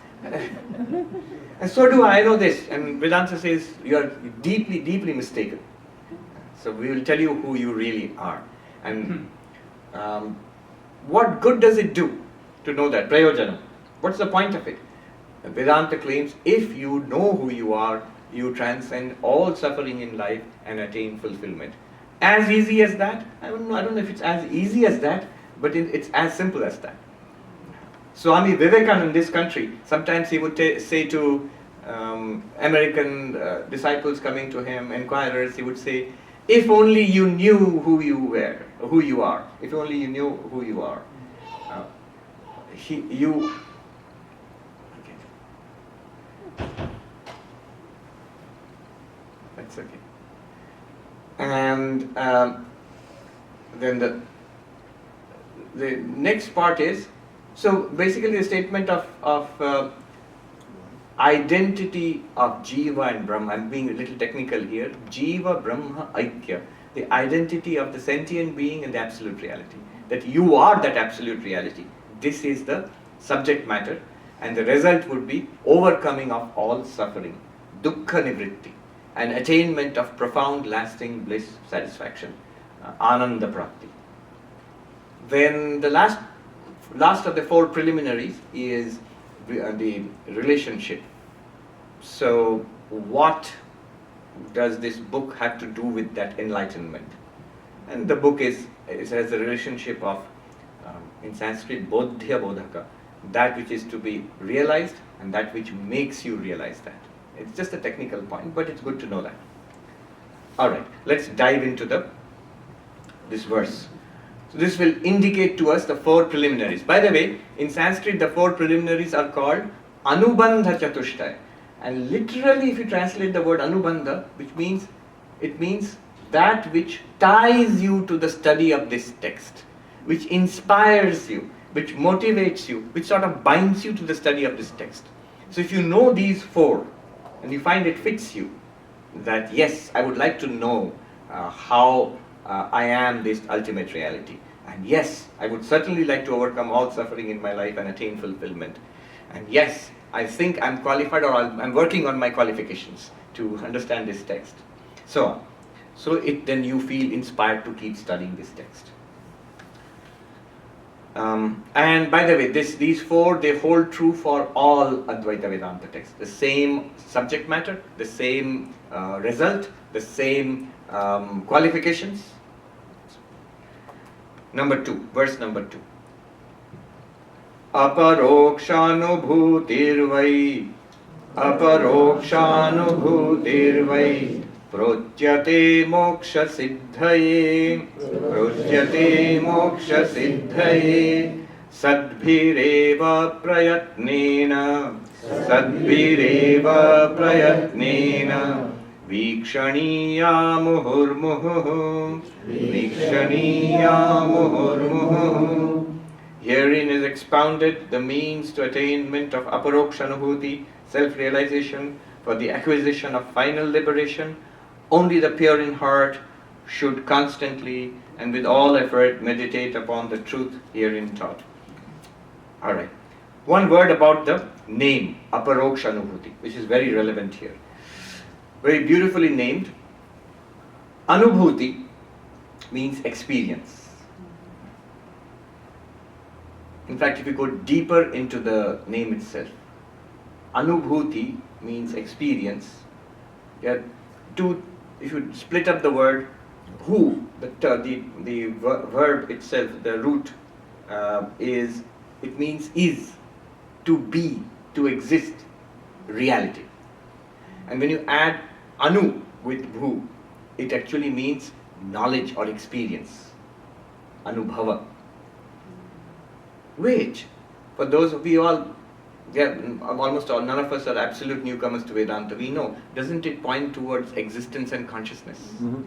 And so do I know this. And Vedanta says, you're deeply, deeply mistaken. So we will tell you who you really are. And what good does it do to know that? Prayojana. What's the point of it? Vedanta claims, if you know who you are, you transcend all suffering in life and attain fulfillment. As easy as that? I don't know if it's as easy as that, but it's as simple as that. Swami Vivekananda in this country, sometimes he would say to American disciples coming to him, inquirers, he would say, if only you knew who you are, if only you knew who you are. That's okay. And then the next part is, so basically the statement of identity of Jiva and Brahma. I'm being a little technical here. Jiva, Brahma, Aikya. The identity of the sentient being and the absolute reality. That you are that absolute reality. This is the subject matter, and the result would be overcoming of all suffering, dukkha nivritti, and attainment of profound lasting bliss, satisfaction, ananda prapti. Then the last of the 4 preliminaries is the relationship. So what does this book have to do with that enlightenment? And the book it has a relationship of, in Sanskrit, bodhya bodhaka, that which is to be realized and that which makes you realize that. It's just a technical point, but it's good to know that. Alright, let's dive into this verse. So this will indicate to us the 4 preliminaries. By the way, in Sanskrit the 4 preliminaries are called Anubandha Chatushtaya. And literally if you translate the word Anubandha, it means that which ties you to the study of this text, which inspires you, which motivates you, which sort of binds you to the study of this text. So if you know these 4 and you find it fits you, that yes, I would like to know how I am this ultimate reality. And yes, I would certainly like to overcome all suffering in my life and attain fulfillment. And yes, I think I'm qualified, or I'm working on my qualifications to understand this text. So then you feel inspired to keep studying this text. And by the way, these 4, they hold true for all Advaita Vedanta texts. The same subject matter, the same result, the same qualifications. Number 2, verse number 2. Aparokshanubhutirvai Projyate moksha siddhaye sadbhireva prayatnena vikshaniya muhurmuhu. Herein is expounded the means to attainment of aparokshanubhuti, self-realization, for the acquisition of final liberation. Only the pure in heart should constantly and with all effort meditate upon the truth herein taught. Alright. One word about the name, Aparokshanubhuti, which is very relevant here. Very beautifully named. Anubhuti means experience. In fact, if you go deeper into the name itself, Anubhuti means experience. If you split up the word, the verb itself, the root it means is, to be, to exist, reality. And when you add anu with bhu, it actually means knowledge or experience, anubhava. Which, for those of you all, almost all, none of us are absolute newcomers to Vedanta, we know, doesn't it point towards existence and consciousness? Mhm.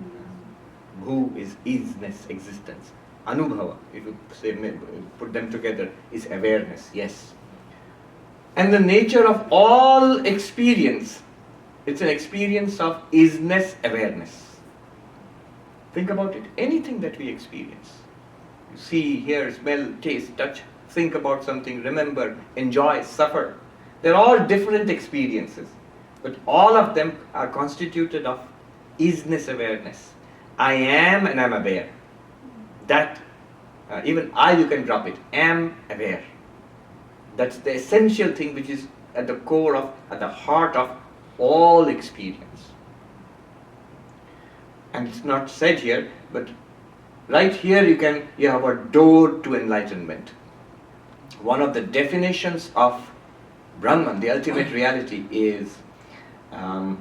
Bhu is isness, existence. Anubhava, if you put them together, is awareness, yes. And the nature of all experience, it's an experience of isness, awareness. Think about it, anything that we experience, you see, hear, smell, taste, touch, think about something, remember, enjoy, suffer. They're all different experiences, but all of them are constituted of isness awareness. I am and I'm aware. That, even I, you can drop it, am aware. That's the essential thing which is at the core of, at the heart of all experience. And it's not said here, but right here you have a door to enlightenment. One of the definitions of Brahman, the ultimate reality, is Anubhava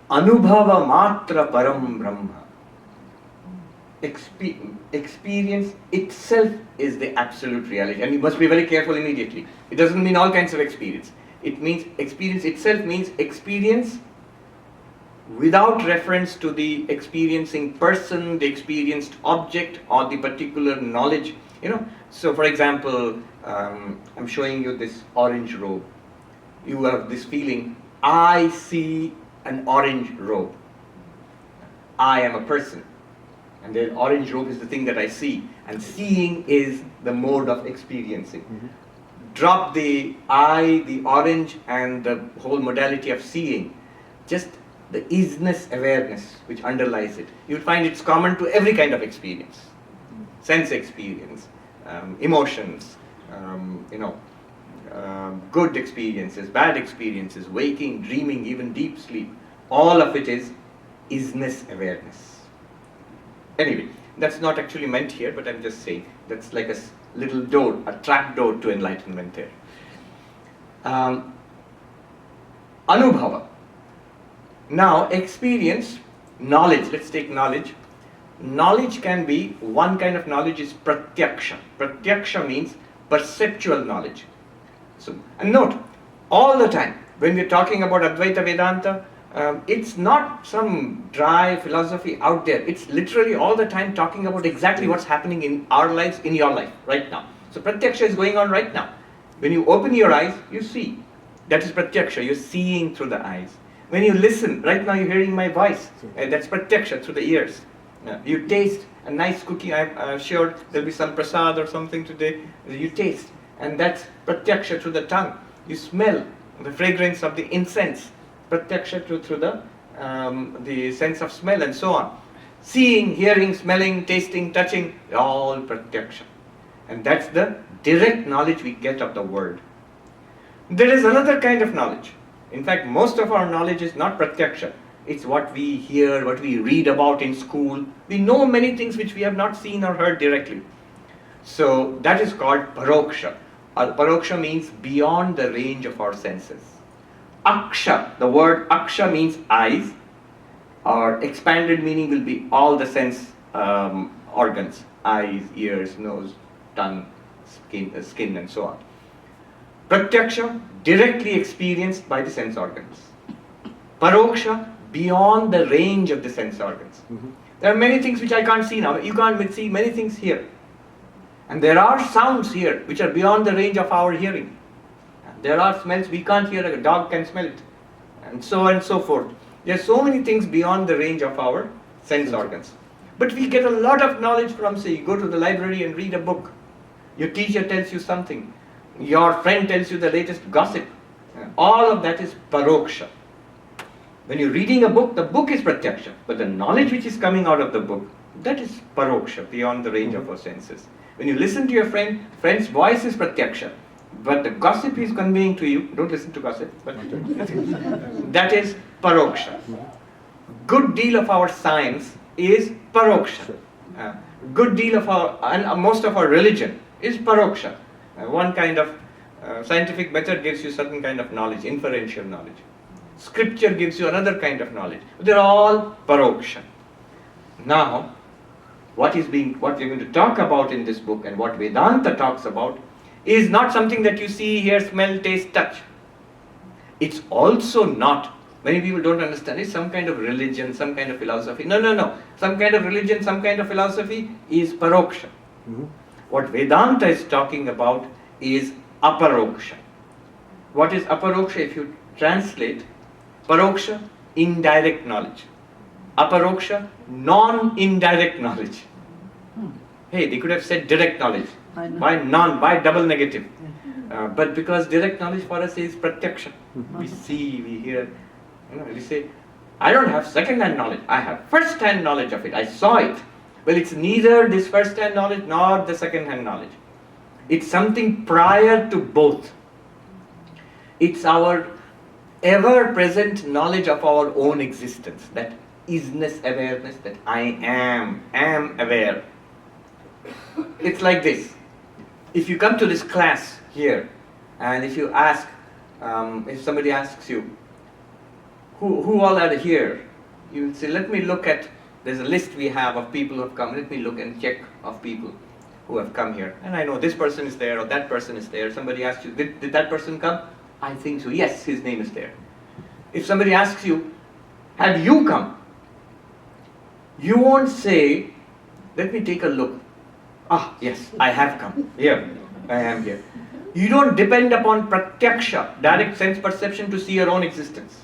Matra Param Brahma. Experience itself is the absolute reality. And you must be very careful immediately. It doesn't mean all kinds of experience. It means experience itself means experience without reference to the experiencing person, the experienced object, or the particular knowledge. So for example, I'm showing you this orange robe. You have this feeling, I see an orange robe. I am a person. And the orange robe is the thing that I see. And seeing is the mode of experiencing. Mm-hmm. Drop the I, the orange, and the whole modality of seeing. Just the isness awareness which underlies it. You'll find it's common to every kind of experience. Sense experience, emotions, good experiences, bad experiences, waking, dreaming, even deep sleep. All of it is isness awareness. Anyway, that's not actually meant here, but I'm just saying that's like a little door, a trap door to enlightenment there. Anubhava. Now, experience, knowledge, let's take knowledge. knowledge can be, one kind of knowledge is pratyaksha. Pratyaksha means perceptual knowledge. So, and note, all the time, when we're talking about Advaita Vedanta, it's not some dry philosophy out there. It's literally all the time talking about exactly what's happening in our lives, in your life, right now. So pratyaksha is going on right now. When you open your eyes, you see. That is pratyaksha, you're seeing through the eyes. When you listen, right now you're hearing my voice, that's pratyaksha, through the ears. You taste a nice cookie, I'm sure there'll be some prasad or something today. You taste, and that's pratyaksha through the tongue. You smell the fragrance of the incense, pratyaksha through the sense of smell, and so on. Seeing, hearing, smelling, tasting, touching, all pratyaksha. And that's the direct knowledge we get of the world. There is another kind of knowledge. In fact, most of our knowledge is not pratyaksha. It's what we hear, what we read about in school. We know many things which we have not seen or heard directly. So that is called paroksha. Paroksha means beyond the range of our senses. Aksha, the word aksha means eyes. Our expanded meaning will be all the sense organs. Eyes, ears, nose, tongue, skin and so on. Pratyaksha, directly experienced by the sense organs. Paroksha, beyond the range of the sense organs. There are many things which I can't see now. You can't see many things here. And there are sounds here which are beyond the range of our hearing. There are smells we can't hear, a dog can smell it. And so forth. There are so many things beyond the range of our sense organs. But we get a lot of knowledge from, say, you go to the library and read a book. Your teacher tells you something. Your friend tells you the latest gossip. All of that is paroksha. When you're reading a book, the book is pratyaksha. But the knowledge which is coming out of the book, that is paroksha, beyond the range of our senses. When you listen to your friend's voice is pratyaksha. But the gossip he's conveying to you, don't listen to gossip, but that is paroksha. Good deal of our science is paroksha. Good deal of our, and most of our religion is paroksha. One kind of scientific method gives you certain kind of knowledge, inferential knowledge. Scripture gives you another kind of knowledge. They're all paroksha. Now, what we're going to talk about in this book and what Vedanta talks about is not something that you see, hear, smell, taste, touch. It's also not, many people don't understand, it's some kind of religion, some kind of philosophy. No. Some kind of religion, some kind of philosophy is paroksha. What Vedanta is talking about is aparoksha. What is aparoksha? If you translate, paroksha, indirect knowledge. Aparoksha, non-indirect knowledge. Hey, they could have said direct knowledge. Why non? Why double negative? But because direct knowledge for us is pratyaksha. We see, we hear. We say, I don't have second-hand knowledge. I have first-hand knowledge of it. I saw it. Well, it's neither this first-hand knowledge nor the second-hand knowledge. It's something prior to both. It's our ever-present knowledge of our own existence. That isness awareness, that I am aware. It's like this. If you come to this class here, and if you ask, if somebody asks you, who all are here? You will say, let me look at, there's a list we have of people who have come, let me look and check of people who have come here. And I know this person is there or that person is there. Somebody asks you, did that person come? I think so. Yes, his name is there. If somebody asks you, have you come? You won't say, let me take a look. Ah, yes, I have come. Here, I am here. You don't depend upon pratyaksha, direct sense perception, to see your own existence.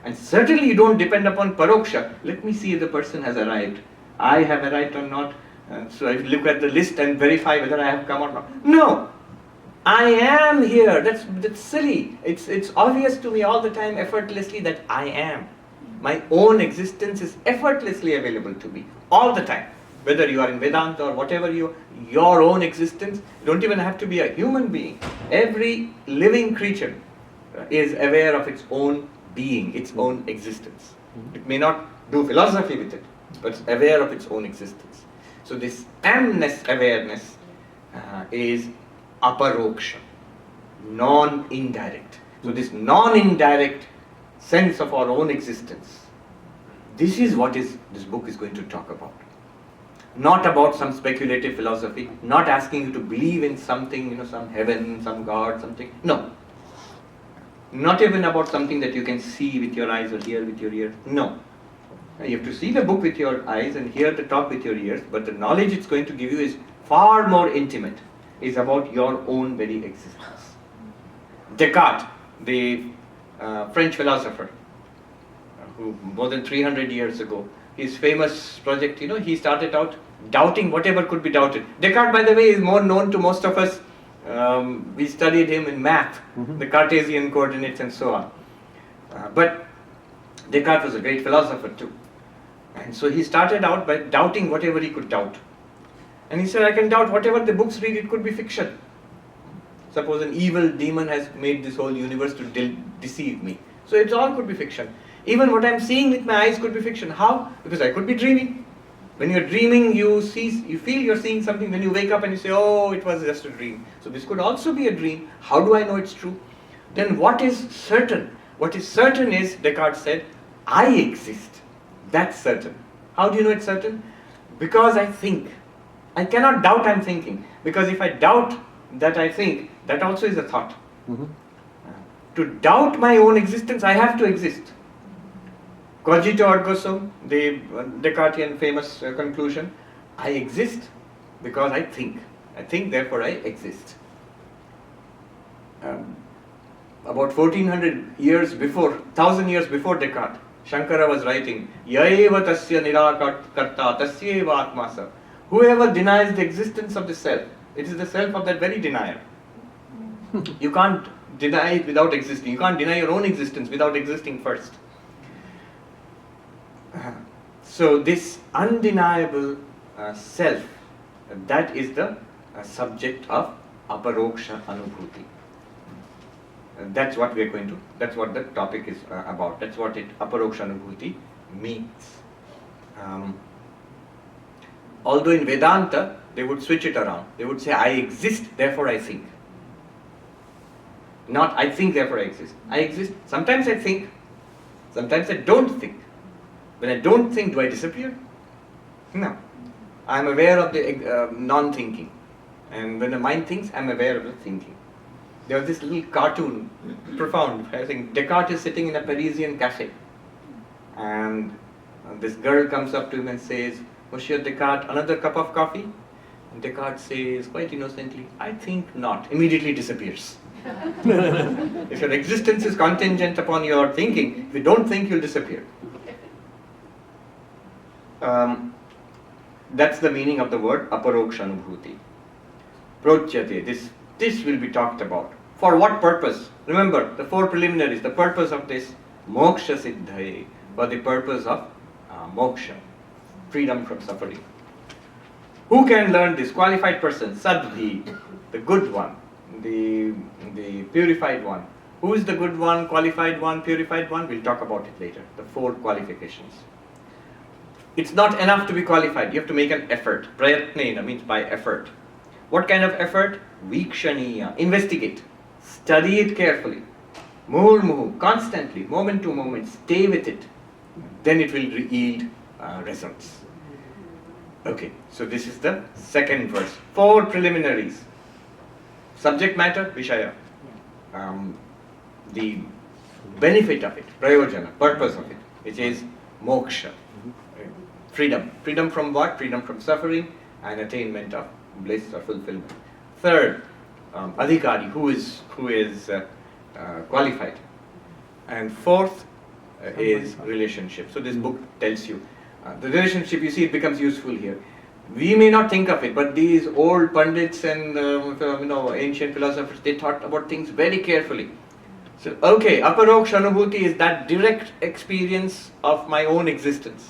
And certainly you don't depend upon paroksha. Let me see if the person has arrived. I have arrived or not. So I look at the list and verify whether I have come or not. No! I am here. That's silly. It's obvious to me all the time, effortlessly, that I am. My own existence is effortlessly available to me all the time. Whether you are in Vedanta or whatever your own existence, you don't even have to be a human being. Every living creature is aware of its own being, its own existence. It may not do philosophy with it, but it's aware of its own existence. So this amness awareness is aparoksha, non-indirect. So this non-indirect sense of our own existence, this is what this book is going to talk about. not about some speculative philosophy, not asking you to believe in something, some heaven, some God, something. No. Not even about something that you can see with your eyes or hear with your ears. No. You have to see the book with your eyes and hear the talk with your ears, but the knowledge it's going to give you is far more intimate. It's about your own very existence. Descartes, the French philosopher, who more than 300 years ago, his famous project, he started out doubting whatever could be doubted. Descartes, by the way, is more known to most of us. We studied him in math, the Cartesian coordinates and so on. But Descartes was a great philosopher too. And so he started out by doubting whatever he could doubt. And he said, I can doubt whatever the books read, it could be fiction. Suppose an evil demon has made this whole universe to deceive me. So it all could be fiction. Even what I'm seeing with my eyes could be fiction. How? Because I could be dreaming. When you're dreaming, you feel you're seeing something. When you wake up and you say, oh, it was just a dream. So this could also be a dream. How do I know it's true? Then what is certain? What is certain is, Descartes said, I exist. That's certain. How do you know it's certain? Because I think. I cannot doubt I'm thinking. Because if I doubt that I think, that also is a thought. To doubt my own existence, I have to exist. Cogito ergo sum, the Descartesian famous conclusion, I exist because I think. I think, therefore I exist. About 1400 years before, 1000 years before Descartes, Shankara was writing, Yaeva tasya nirakarta tasyeva atmasa. Whoever denies the existence of the self, it is the self of that very denier. You can't deny it without existing. You can't deny your own existence without existing first. So this undeniable self, that is the subject of aparoksha anubhuti. That's what we are going to, that's what the topic is about. That's what aparoksha anubhuti means. Although in Vedanta, they would switch it around. They would say, I exist, therefore I think. Not, I think, therefore I exist. I exist. Sometimes I think, sometimes I don't think. When I don't think, do I disappear? No. I am aware of the non-thinking. And when the mind thinks, I am aware of the thinking. There was this little cartoon, profound. I think Descartes is sitting in a Parisian cafe. And this girl comes up to him and says, Monsieur Descartes, another cup of coffee? And Descartes says, quite innocently, I think not. Immediately disappears. If your existence is contingent upon your thinking, if you don't think, you'll disappear. That's the meaning of the word aparokshanubhuti. Prochyate, this will be talked about. For what purpose? Remember, the four preliminaries, the purpose of this moksha siddhaye, for the purpose of moksha, freedom from suffering. Who can learn this? Qualified person, sadhi, the good one, the purified one. Who is the good one, qualified one, purified one? We'll talk about it later, the four qualifications. It's not enough to be qualified, you have to make an effort. Prayatnena means by effort. What kind of effort? Vikshaniya, investigate, study it carefully. Murmuhu, constantly, moment to moment, stay with it. Then it will yield results. Okay, so this is the second verse. Four preliminaries. Subject matter, Vishaya. The benefit of it, Prayojana, purpose of it, which is moksha. Freedom. Freedom from what? Freedom from suffering and attainment of bliss or fulfillment. Third, adhikari, who is qualified. And fourth is relationship. So this book tells you the relationship. You see, it becomes useful here. We may not think of it, but these old pundits and ancient philosophers, they thought about things very carefully. So, okay, aparoksha anubhuti is that direct experience of my own existence.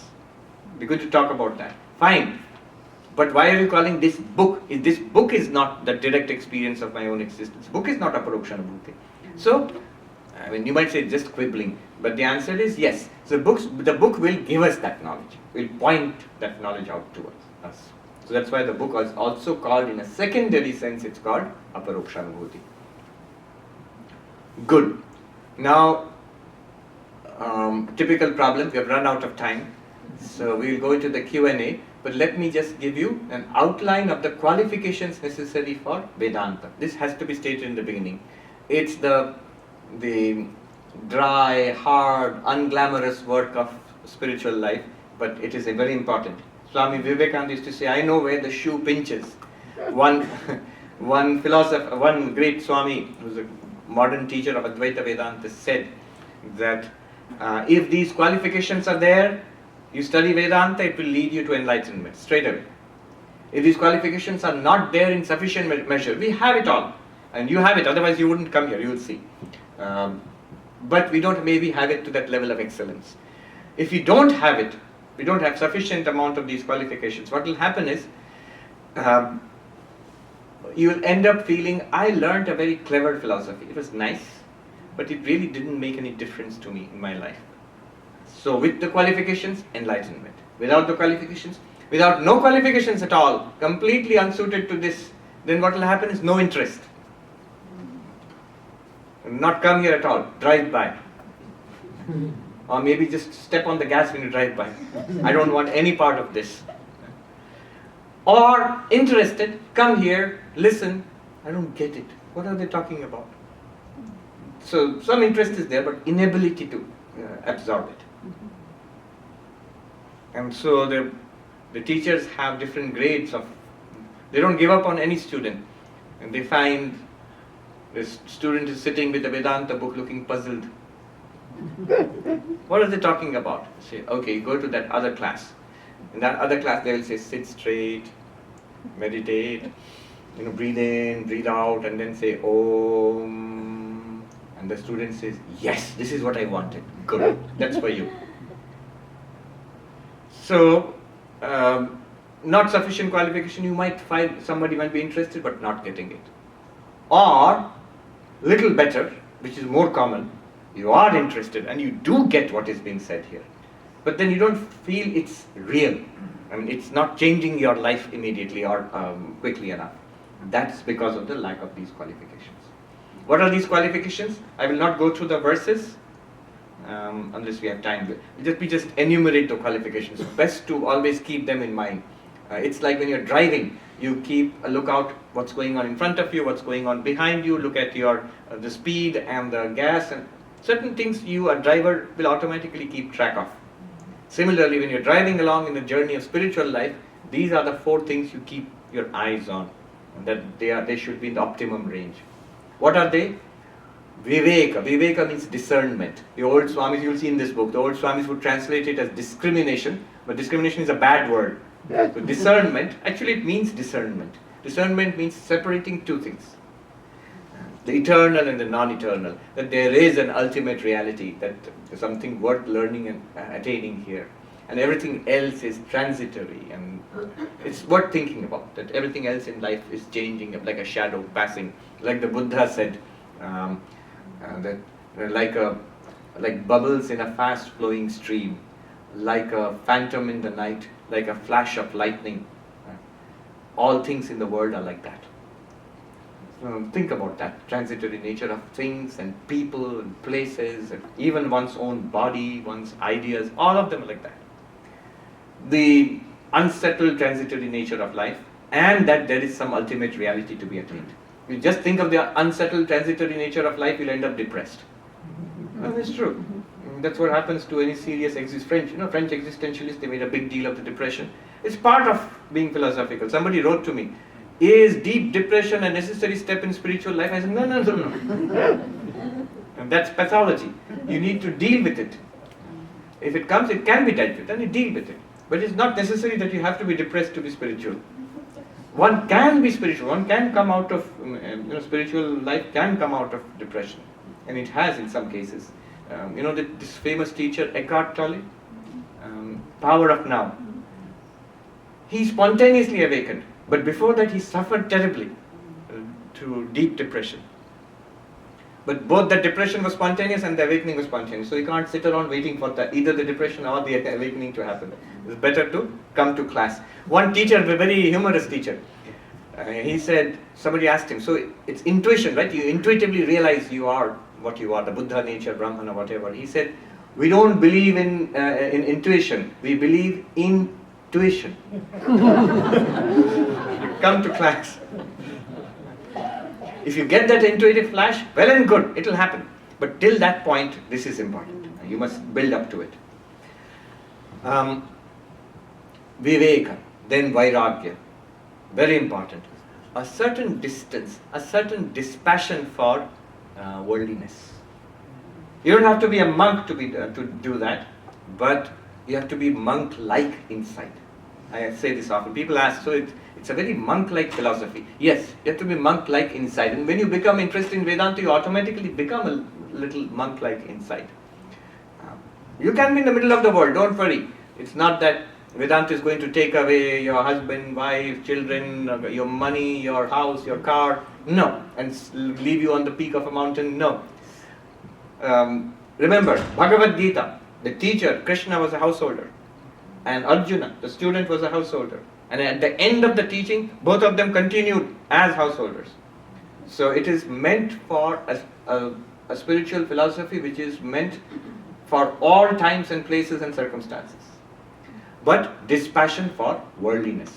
We're going to talk about that. Fine. But why are you calling this book? This book is not the direct experience of my own existence. Book is not aparoksha anubhuti. So, I mean, you might say just quibbling, but the answer is yes. So the book will give us that knowledge, will point that knowledge out to us. So that's why the book is also called, in a secondary sense, it's called aparoksha anubhuti. Good. Now, typical problem, we have run out of time. So we will go into the Q&A. but let me just give you an outline of the qualifications necessary for Vedanta. This has to be stated in the beginning. It's the dry, hard, unglamorous work of spiritual life, but it is very important. Swami Vivekananda used to say, I know where the shoe pinches. One philosopher, one great Swami, who was a modern teacher of Advaita Vedanta, said that if these qualifications are there, you study Vedanta, it will lead you to enlightenment straight away. If these qualifications are not there in sufficient measure, we have it all, and you have it, otherwise you wouldn't come here, you will see. But we don't maybe have it to that level of excellence. If you don't have it, we don't have sufficient amount of these qualifications, what will happen is, you will end up feeling, I learned a very clever philosophy. It was nice, but it really didn't make any difference to me in my life. So with the qualifications, enlightenment. Without the qualifications, without no qualifications at all, completely unsuited to this, then what will happen is no interest. Not come here at all, drive by. Or maybe just step on the gas when you drive by. I don't want any part of this. Or interested, come here, listen, I don't get it. What are they talking about? So some interest is there, but inability to absorb it. And so the teachers have different grades of, they don't give up on any student. And they find this student is sitting with a Vedanta book looking puzzled. What are they talking about? Say, okay, go to that other class. In that other class they will say, sit straight, meditate, breathe in, breathe out, and then say, Om. And the student says, yes, this is what I wanted. Good, that's for you. So, not sufficient qualification, you might find somebody might be interested but not getting it. Or, little better, which is more common, you are interested and you do get what is being said here. But then you don't feel it's real. I mean, it's not changing your life immediately or quickly enough. That's because of the lack of these qualifications. What are these qualifications? I will not go through the verses unless we have time. We just enumerate the qualifications. Best to always keep them in mind. It's like when you're driving, you keep a lookout what's going on in front of you, what's going on behind you, look at your the speed and the gas, and certain things you, a driver, will automatically keep track of. Similarly, when you're driving along in the journey of spiritual life, these are the 4 things you keep your eyes on, and that they should be in the optimum range. What are they? Viveka. Viveka means discernment. The old Swamis, you'll see in this book, the old Swamis would translate it as discrimination, but discrimination is a bad word. So discernment, actually it means discernment. Discernment means separating 2 things. The eternal and the non-eternal. That there is an ultimate reality, that there's something worth learning and attaining here. And everything else is transitory, and it's worth thinking about, that everything else in life is changing like a shadow passing. Like the Buddha said, that like bubbles in a fast flowing stream, like a phantom in the night, like a flash of lightning. All things in the world are like that. Think about that transitory nature of things and people and places, and even one's own body, one's ideas, all of them are like that. The unsettled transitory nature of life, and that there is some ultimate reality to be attained. You just think of the unsettled transitory nature of life, you'll end up depressed. And it's true. That's what happens to any serious French existentialists, they made a big deal of the depression. It's part of being philosophical. Somebody wrote to me, is deep depression a necessary step in spiritual life? I said, no. And that's pathology. You need to deal with it. If it comes, it can be dealt with, and you deal with it. But it's not necessary that you have to be depressed to be spiritual. One can be spiritual, one can come out of, spiritual life can come out of depression. And it has in some cases. This famous teacher, Eckhart Tolle, Power of Now. He spontaneously awakened. But before that, he suffered terribly to deep depression. But both the depression was spontaneous and the awakening was spontaneous. So you can't sit around waiting for either the depression or the awakening to happen. It's better to come to class. One teacher, a very humorous teacher, he said, somebody asked him, so it's intuition, right? You intuitively realize you are what you are, the Buddha nature, Brahman or whatever. He said, we don't believe in intuition. We believe in tuition. Come to class. If you get that intuitive flash, well and good, it will happen. But till that point, this is important. You must build up to it. Viveka, then Vairagya. Very important. A certain distance, a certain dispassion for worldliness. You don't have to be a monk to do that, but you have to be monk-like inside. I say this often. People ask, so it's a very monk-like philosophy. Yes, you have to be monk-like inside. And when you become interested in Vedanta, you automatically become a little monk-like inside. You can be in the middle of the world, don't worry. It's not that Vedanta is going to take away your husband, wife, children, your money, your house, your car. No. And leave you on the peak of a mountain. No. Remember, Bhagavad Gita, the teacher, Krishna, was a householder. And Arjuna, the student, was a householder. And at the end of the teaching, both of them continued as householders. So it is meant for a spiritual philosophy which is meant for all times and places and circumstances. But dispassion for worldliness.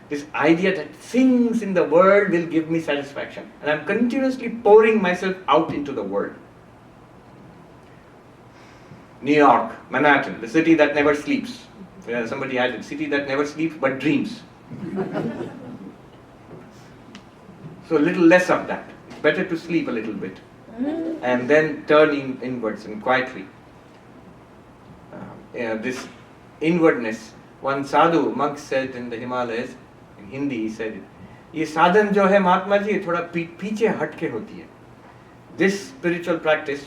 This idea that things in the world will give me satisfaction. And I'm continuously pouring myself out into the world. New York, Manhattan, the city that never sleeps. Somebody added, city that never sleeps but dreams. So a little less of that. It's better to sleep a little bit. And then turn inwards and quietly. This inwardness, one sadhu monk said in the Himalayas, in Hindi he said it, ये साधन जो है महात्मा जी थोड़ा पीछे हटके होती है. This spiritual practice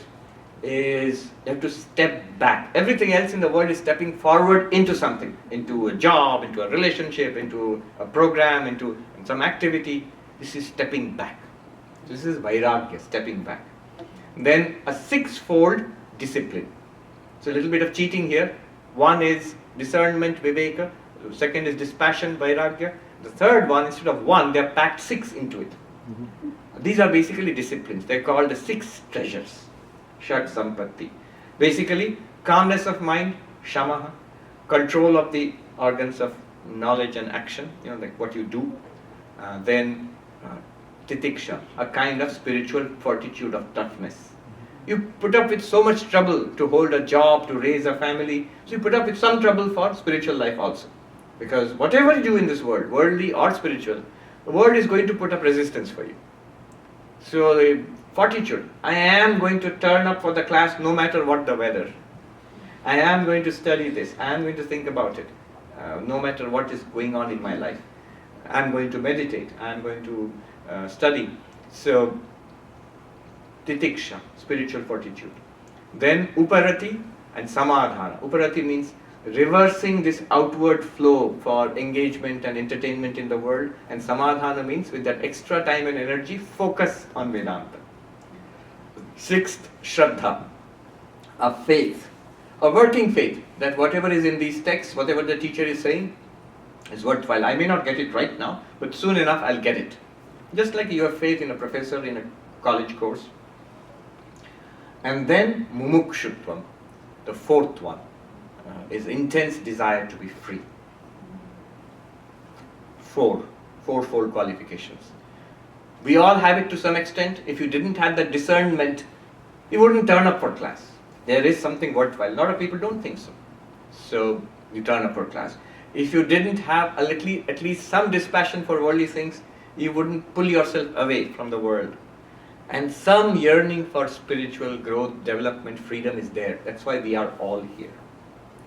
is you have to step back. Everything else in the world is stepping forward into something, into a job, into a relationship, into a program, into some activity. This is stepping back. This is Vairagya, stepping back. Then a sixfold discipline. So a little bit of cheating here. One is discernment, viveka. The second is dispassion, vairagya. The third one, instead of one, they have packed 6 into it. These are basically disciplines. They're called the 6 treasures. Shat Sampatti. Basically, calmness of mind, shamaha, control of the organs of knowledge and action, like what you do. Then titiksha, a kind of spiritual fortitude of toughness. You put up with so much trouble to hold a job, to raise a family, so you put up with some trouble for spiritual life also. Because whatever you do in this world, worldly or spiritual, the world is going to put up resistance for you. So the fortitude, I am going to turn up for the class no matter what the weather. I am going to study this, I am going to think about it, no matter what is going on in my life. I am going to meditate, I am going to study. So titiksha, spiritual fortitude. Then uparati and samadhana. Uparati means reversing this outward flow for engagement and entertainment in the world, and samadhana means with that extra time and energy, focus on Vedanta. 6th, shraddha, a faith, a working faith that whatever is in these texts, whatever the teacher is saying, is worthwhile. I may not get it right now, but soon enough I'll get it. Just like you have faith in a professor in a college course. And then mumukshutvam, the 4th one, is intense desire to be free. 4-fold qualifications. We all have it to some extent. If you didn't have that discernment, you wouldn't turn up for class. There is something worthwhile. A lot of people don't think so. So you turn up for class. If you didn't have at least some dispassion for worldly things, you wouldn't pull yourself away from the world. And some yearning for spiritual growth, development, freedom is there. That's why we are all here.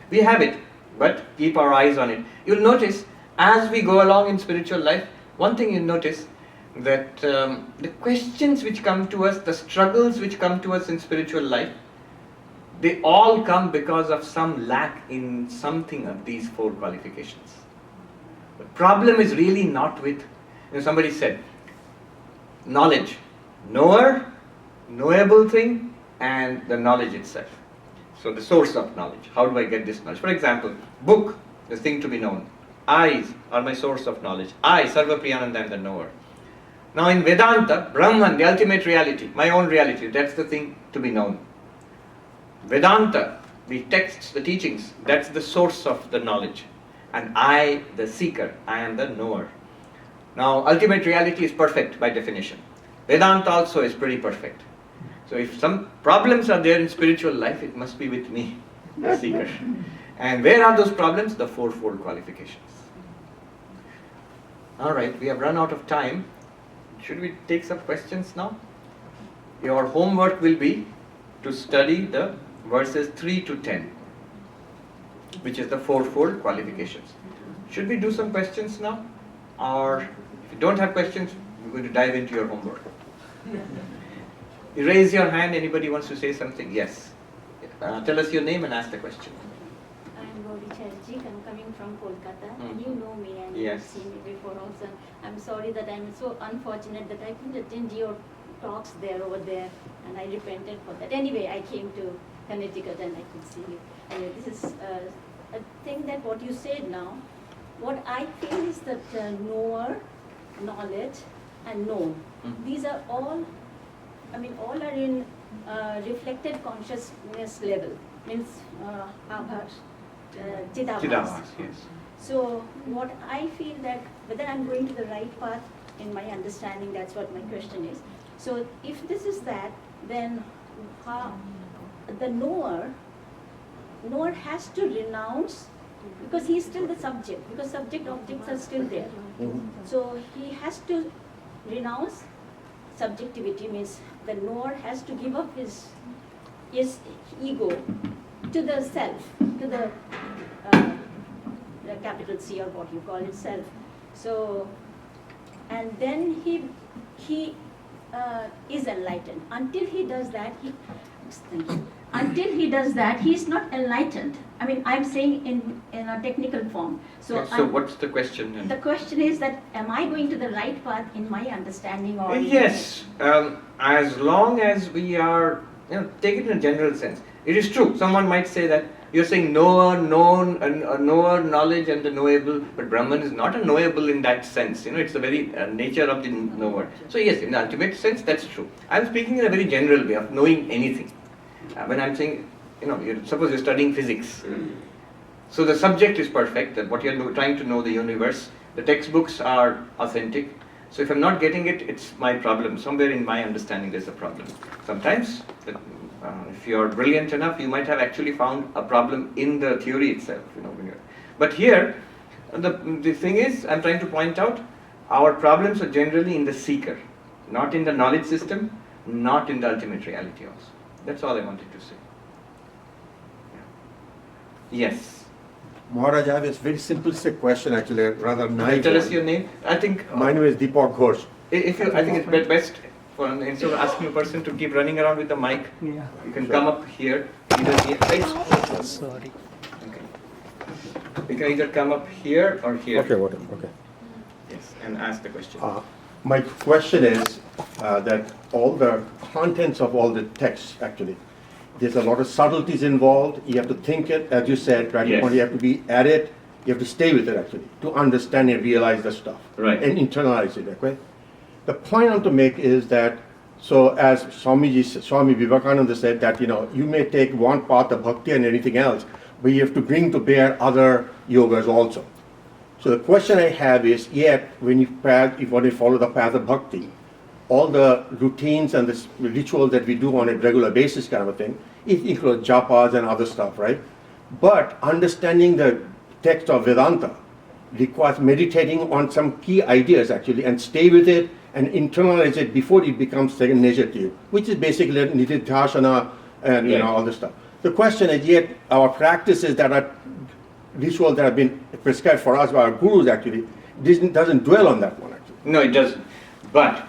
We have it, but keep our eyes on it. You'll notice, as we go along in spiritual life, one thing you'll notice, that the questions which come to us, the struggles which come to us in spiritual life, they all come because of some lack in something of these 4 qualifications. The problem is really not with, somebody said, knowledge. Knower, knowable thing, and the knowledge itself. So the source of knowledge. How do I get this knowledge? For example, book, the thing to be known. Eyes are my source of knowledge. I, Sarvapriyananda, am the knower. Now in Vedanta, Brahman, the ultimate reality, my own reality, that's the thing to be known. Vedanta, the texts, the teachings, that's the source of the knowledge. and I, the seeker, I am the knower. Now, ultimate reality is perfect by definition. Vedanta also is pretty perfect. So if some problems are there in spiritual life, it must be with me, the seeker. And where are those problems? The fourfold qualifications. Alright, we have run out of time. Should we take some questions now? Your homework will be to study the verses 3 to 10, which is the fourfold qualifications. Should we do some questions now? Or if you don't have questions, we're going to dive into your homework. You raise your hand, anybody wants to say something? Yes. Tell us your name and ask the question. I'm Gauri Chatterjee. I'm coming from Kolkata. And you know me and Yes. you've seen me before also. I'm sorry that I'm so unfortunate that I couldn't attend your talks there over there, and I repented for that. Anyway, I came to Connecticut and I could see you. Anyway, this is a thing that what you said now, what I feel is that knower, knowledge and known, these are all, I mean, all are in reflected consciousness level, means abhas, chidabhas. Chidabhas, yes. So what I feel that whether I'm going to the right path in my understanding, that's what my question is. So if this is that, then the knower has to renounce, because he is still the subject, because subject objects are still there. So he has to renounce subjectivity, means the knower has to give up his ego to the self, to the capital C or what you call it, self. So, and then he is enlightened. Until he does that, he is not enlightened. I mean, I'm saying in a technical form. So, So what's the question then? the question is that, am I going to the right path in my understanding or? Yes, as long as we are, take it in a general sense. It is true, someone might say that you're saying knower, known, knower, knowledge and the knowable, but Brahman is not a knowable in that sense. It's the very nature of the knower. So yes, in the ultimate sense, that's true. I'm speaking in a very general way of knowing anything. When I'm saying, suppose you're studying physics. So the subject is perfect, that what you're trying to know the universe, the textbooks are authentic. So if I'm not getting it, it's my problem. Somewhere in my understanding there's a problem. Sometimes, if you're brilliant enough, you might have actually found a problem in the theory itself. But here, the thing is, I'm trying to point out, our problems are generally in the seeker, not in the knowledge system, not in the ultimate reality also. That's all I wanted to say. Yeah. Yes. Maharaj, I have a very simple question actually, rather naive. Tell us one. your name. I think. My name is Deepak Ghosh. I think it's best for instead of asking a person to keep running around with the mic, you can come up here, either here. Right? Sorry. Okay. You can either come up here or here. Okay, whatever. Okay. Yes, and ask the question. My question is that all the contents of all the texts actually, there's a lot of subtleties involved. You have to think it, as you said, right? Yes. You have to be at it. You have to stay with it actually to understand and realize the stuff. Right. And internalize it. Okay. The point I want to make is that, so as Swami Vivekananda said that, you may take one path of bhakti and anything else, but you have to bring to bear other yogas also. So the question I have is, yet when you want to follow the path of bhakti, all the routines and the rituals that we do on a regular basis kind of a thing, it includes japas and other stuff, right? But understanding the text of Vedanta requires meditating on some key ideas actually and stay with it and internalize it before it becomes second nature to you, which is basically nididhyasana and all this stuff. The question is, yet our practices that are rituals that have been prescribed for us by our gurus actually doesn't dwell on that one actually. No, it doesn't. But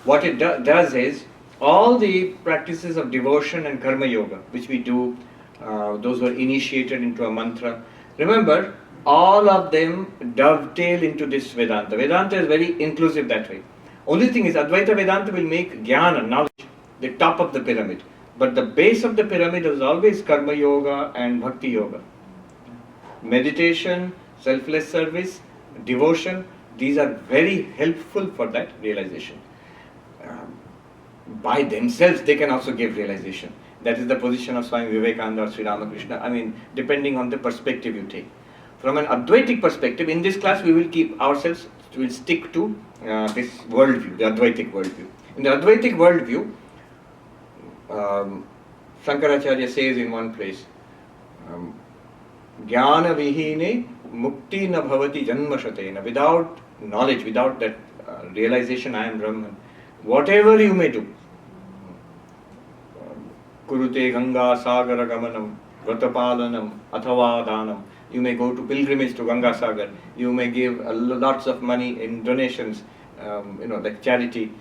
what it does is, all the practices of devotion and karma yoga, which we do, those who are initiated into a mantra, remember, all of them dovetail into this Vedanta. Vedanta is very inclusive that way. Only thing is, Advaita Vedanta will make jnana, knowledge, the top of the pyramid. But the base of the pyramid is always karma yoga and bhakti yoga. Meditation, selfless service, devotion, these are very helpful for that realization. By themselves, they can also give realization. That is the position of Swami Vivekananda or Sri Ramakrishna. I mean, depending on the perspective you take. From an Advaitic perspective, in this class we will stick to this worldview, the Advaitic worldview. In the Advaitic worldview, Shankaracharya says in one place, Jnana vihine mukti na bhavati janma shatena. Without knowledge, without that realization I am Brahman, whatever you may do, kurute ganga sagara gamanam, vratapalanam, athava danam, you may go to pilgrimage to Ganga Sagar, you may give lots of money in donations, like charity,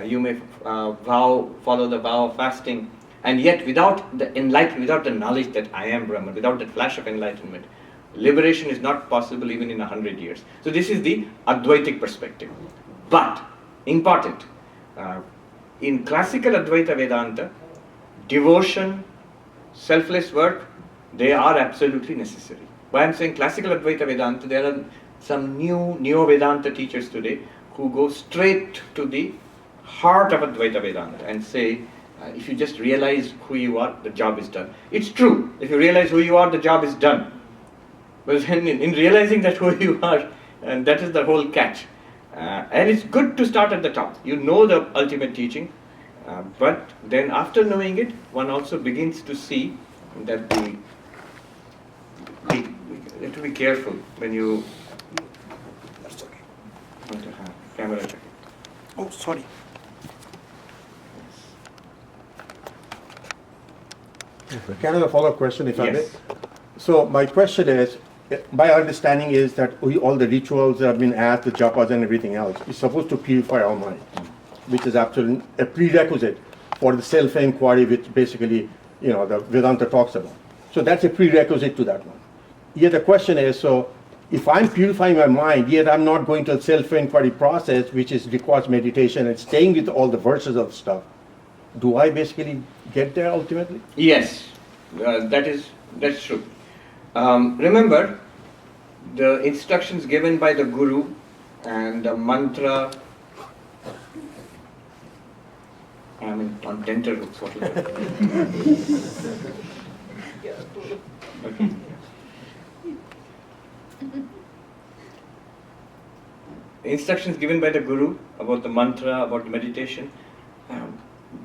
you may follow the vow of fasting, and yet without the knowledge that I am Brahman, without that flash of enlightenment, liberation is not possible even in 100 years. So this is the Advaitic perspective. But, important, in classical Advaita Vedanta, devotion, selfless work, they are absolutely necessary. Why I'm saying classical Advaita Vedanta, there are some new Neo-Vedanta teachers today who go straight to the heart of Advaita Vedanta and say, if you just realize who you are, the job is done. It's true. If you realize who you are, the job is done. But then in realizing that who you are, and that is the whole catch. And it's good to start at the top. You know the ultimate teaching, but then after knowing it, one also begins to see that you have to be careful when you want to have camera check. Oh, sorry. Can I have a follow-up question, if I may? Yes. So my question is, my understanding is that all the rituals that have been asked, the japas and everything else, is supposed to purify our mind, which is absolutely a prerequisite for the self-inquiry, which basically, the Vedanta talks about. So that's a prerequisite to that one. Yet the question is, so if I'm purifying my mind, yet I'm not going to a self-inquiry process, which requires meditation and staying with all the verses of stuff, do I basically get there ultimately? Yes, that's true. Remember, the instructions given by the Guru and the mantra. On dental hooks, what is that? Okay. Instructions given by the Guru about the mantra, about the meditation,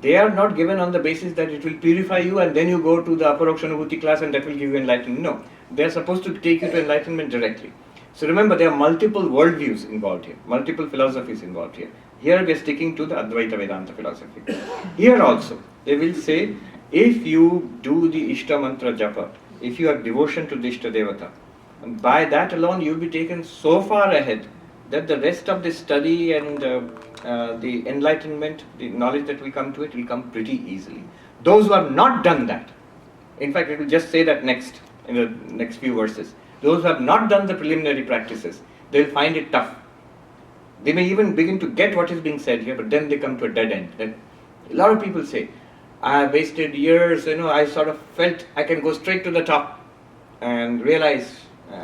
they are not given on the basis that it will purify you and then you go to the Aparokshanubhuti class and that will give you enlightenment. No, they are supposed to take you to enlightenment directly. So remember, there are multiple worldviews involved here, multiple philosophies involved here. Here we are sticking to the Advaita Vedanta philosophy. Here also, they will say, if you do the Ishta Mantra Japa, if you have devotion to the Ishta Devata, and by that alone you will be taken so far ahead that the rest of the study and the enlightenment, the knowledge that will come to it, will come pretty easily. Those who have not done that, in fact it will just say that next, in the next few verses, those who have not done the preliminary practices, they will find it tough. They may even begin to get what is being said here, but then they come to a dead end. Then a lot of people say, I have wasted years, I sort of felt I can go straight to the top and realize,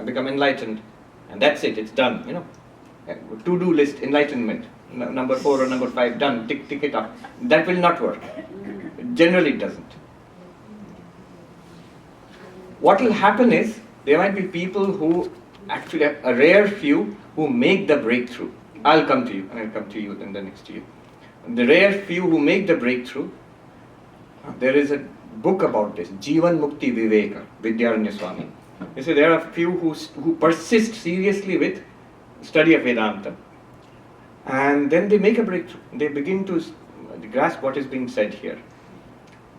become enlightened, and that's it, it's done, To-do list, enlightenment, number 4 or number 5, done, tick it up. That will not work. Generally it doesn't. What will happen is, there might be people who actually have a rare few who make the breakthrough. I'll come to you, and I'll come to you then the next year. The rare few who make the breakthrough, there is a book about this, Jivan Mukti Viveka, Vidyaranya Swami. They say there are few who persist seriously with study of Vedanta, and then they make a breakthrough. They begin to grasp what is being said here.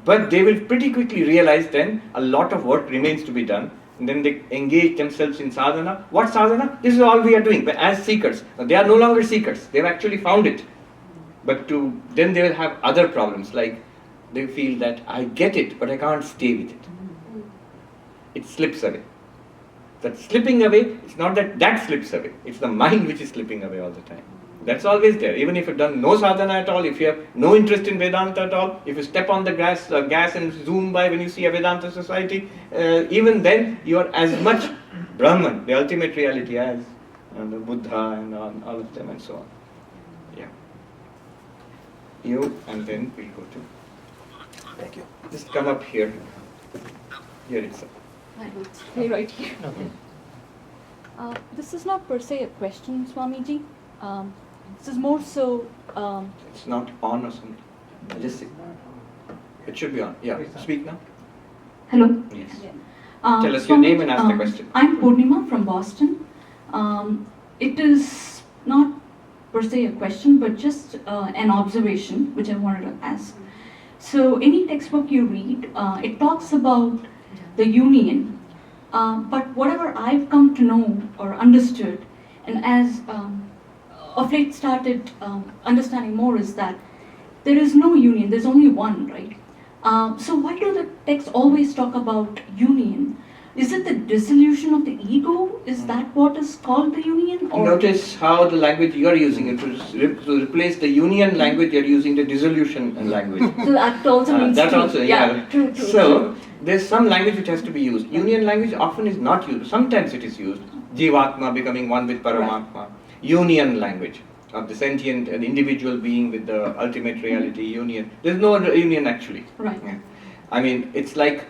But they will pretty quickly realize then a lot of work remains to be done, and then they engage themselves in sadhana. What sadhana? This is all we are doing, but as seekers. They are no longer seekers, they have actually found it. But then they will have other problems, like they feel that I get it, but I can't stay with it. It slips away. That slipping away, it's not that slips away, it's the mind which is slipping away all the time. That's always there. Even if you've done no sadhana at all, if you have no interest in Vedanta at all, if you step on the gas and zoom by when you see a Vedanta society, even then you are as much Brahman, the ultimate reality, as the Buddha and all of them and so on. Yeah. You, and then we'll go to. Thank you. Just come up here. Here itself. Stay right here. This is not per se a question, Swamiji. This is more so. It's not on or something. Just say. It should be on. Yeah. Speak now. Hello. Yes. Tell us your name and ask the question. I'm Purnima from Boston. It is not per se a question, but just an observation which I wanted to ask. So, any textbook you read, it talks about the union, but whatever I've come to know or understood, and as of late started understanding more, is that there is no union, there's only one, right? So why do the texts always talk about union? Is it the dissolution of the ego? Is that what is called the union? Or Notice how the language you are using, to replace the union language, you are using the dissolution language. So that also means that true. also, yeah. True. So, there's some language which has to be used. Union language often is not used. Sometimes it is used. Jivatma becoming one with Paramatma. Union language of the sentient and individual being with the ultimate reality, union. There's no union actually. Right. Yeah. I mean, it's like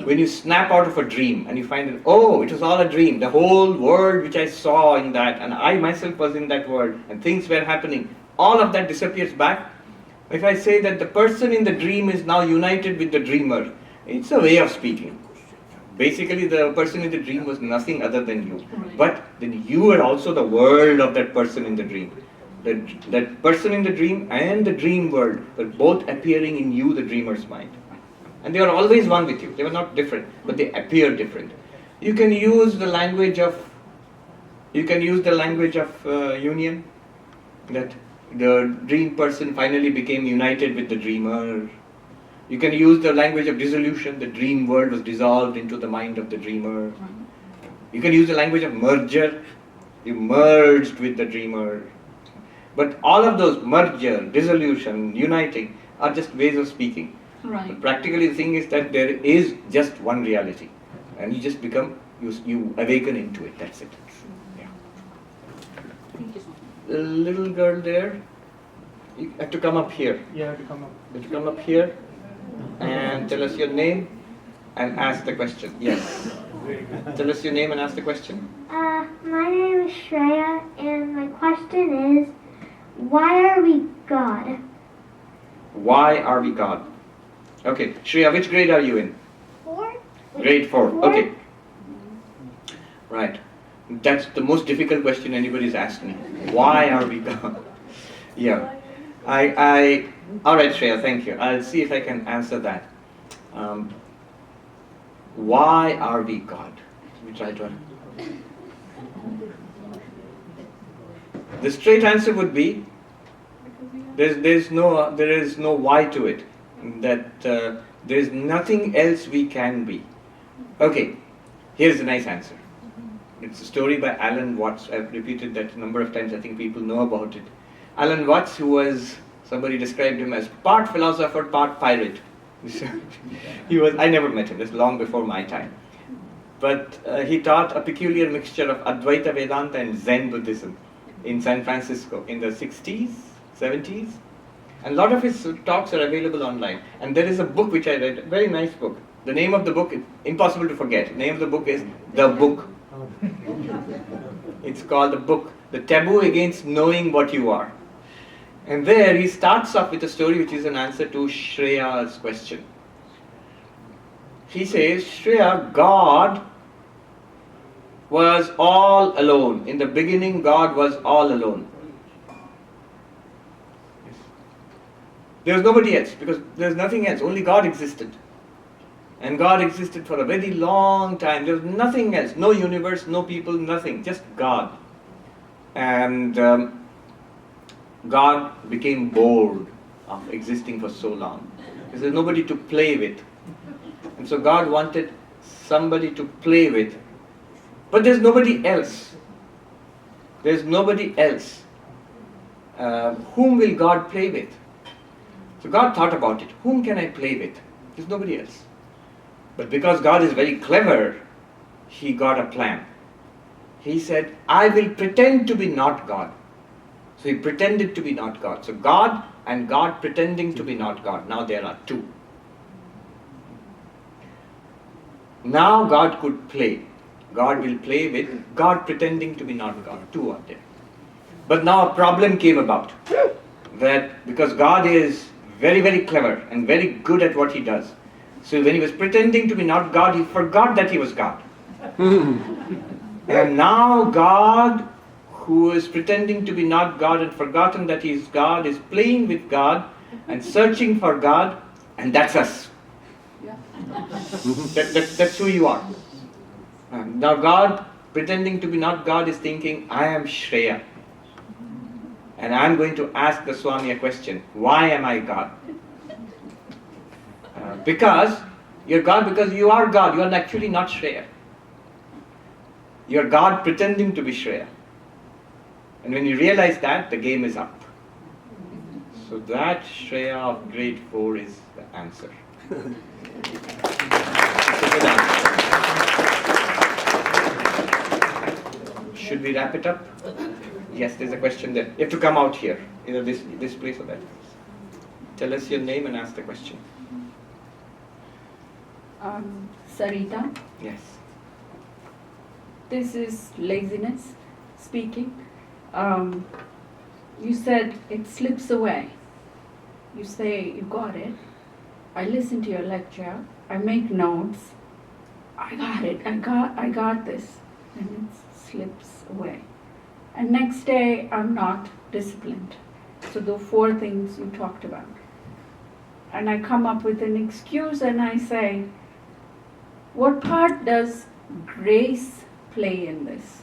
when you snap out of a dream and you find that, oh, it was all a dream. The whole world which I saw in that, and I myself was in that world, and things were happening. All of that disappears back. If I say that the person in the dream is now united with the dreamer, it's a way of speaking. Basically, the person in the dream was nothing other than you. Right. But then you were also the world of that person in the dream. That person in the dream and the dream world were both appearing in you, the dreamer's mind. And they were always one with you. They were not different, but they appear different. You can use the language of union, that the dream person finally became united with the dreamer. You can use the language of dissolution, the dream world was dissolved into the mind of the dreamer. You can use the language of merger, you merged with the dreamer. But all of those merger, dissolution, uniting are just ways of speaking. Right. But practically the thing is that there is just one reality, and you just become, you awaken into it, that's it. Yeah. Thank you so much. The little girl there, you have to come up here. You have to come up. You have to come up here and tell us your name and ask the question. Yes. Tell us your name and ask the question. My name is Shreya, and my question is, why are we God? Why are we God? Okay, Shreya, which grade are you in? 4? Grade 4. Okay. Right. That's the most difficult question anybody's asked me. Why are we God? Yeah. Alright, Shreya, thank you. I'll see if I can answer that. Why are we God? Let me try to. The straight answer would be, there is no why to it. That there is nothing else we can be. Okay, here's a nice answer. It's a story by Alan Watts. I've repeated that a number of times. I think people know about it. Alan Watts, who was, somebody described him as part philosopher, part pirate. I never met him, that's long before my time. But he taught a peculiar mixture of Advaita Vedanta and Zen Buddhism in San Francisco in the 60s, 70s. And a lot of his talks are available online. And there is a book which I read, a very nice book. The name of the book is impossible to forget. The name of the book is The Book. It's called The Book, The Taboo Against Knowing What You Are. And there he starts off with a story which is an answer to Shreya's question. He says, Shreya, God was all alone. In the beginning, God was all alone. There was nobody else, because there was nothing else. Only God existed. And God existed for a very long time. There was nothing else. No universe, no people, nothing. Just God. And God became bored of existing for so long. Because there's nobody to play with. And so God wanted somebody to play with. But there's nobody else. There's nobody else. Whom will God play with? So God thought about it. Whom can I play with? There's nobody else. But because God is very clever, he got a plan. He said, I will pretend to be not God. So he pretended to be not God. So God and God pretending to be not God. Now there are two. Now God could play. God will play with, God pretending to be not God. Two are there. But now a problem came about. That because God is very, very clever and very good at what he does. So when he was pretending to be not God, he forgot that he was God. And now God, who is pretending to be not God and forgotten that he is God, is playing with God and searching for God, and that's us. That's who you are. Now God, pretending to be not God, is thinking, I am Shreya. And I'm going to ask the Swami a question. Why am I God? Because you're God because you are God. You are actually not Shreya. You're God pretending to be Shreya. And when you realize that, the game is up. So that Shreya of grade 4 is the answer. It's a good answer. Should we wrap it up? Yes, there's a question there. You have to come out here, either this place or that place. Tell us your name and ask the question. Sarita, Yes. this is laziness speaking. You said it slips away. You say you got it. I listen to your lecture. I make notes. I got it. I got this. And it slips away. And next day I'm not disciplined. So the 4 things you talked about. And I come up with an excuse and I say, what part does grace play in this?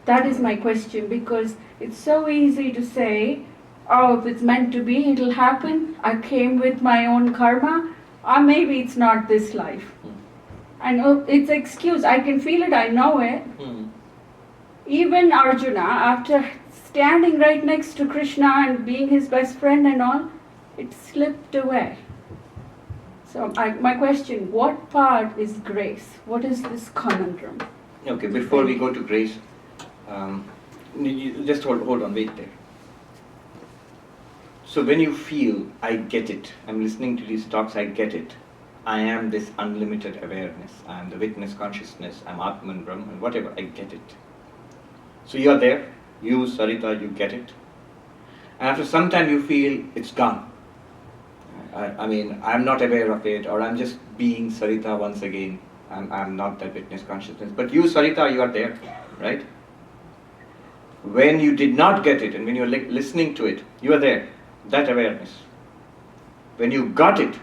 That is my question, because it's so easy to say, oh, if it's meant to be, it'll happen. I came with my own karma. Or maybe it's not this life. And it's an excuse. I can feel it. I know it. Even Arjuna, after standing right next to Krishna and being his best friend and all, it slipped away. So my question, what part is grace? What is this conundrum? Okay, before we go to grace, just hold on, wait there. So when you feel, I get it, I'm listening to these talks, I get it. I am this unlimited awareness, I am the witness consciousness, I'm Atman, Brahman, whatever, I get it. So you are there, you, Sarita, you get it. And after some time you feel it's gone. I mean, I'm not aware of it, or I'm just being Sarita once again. I'm not that witness consciousness. But you, Sarita, you are there, right? When you did not get it, and when you're listening to it, you are there, that awareness. When you got it,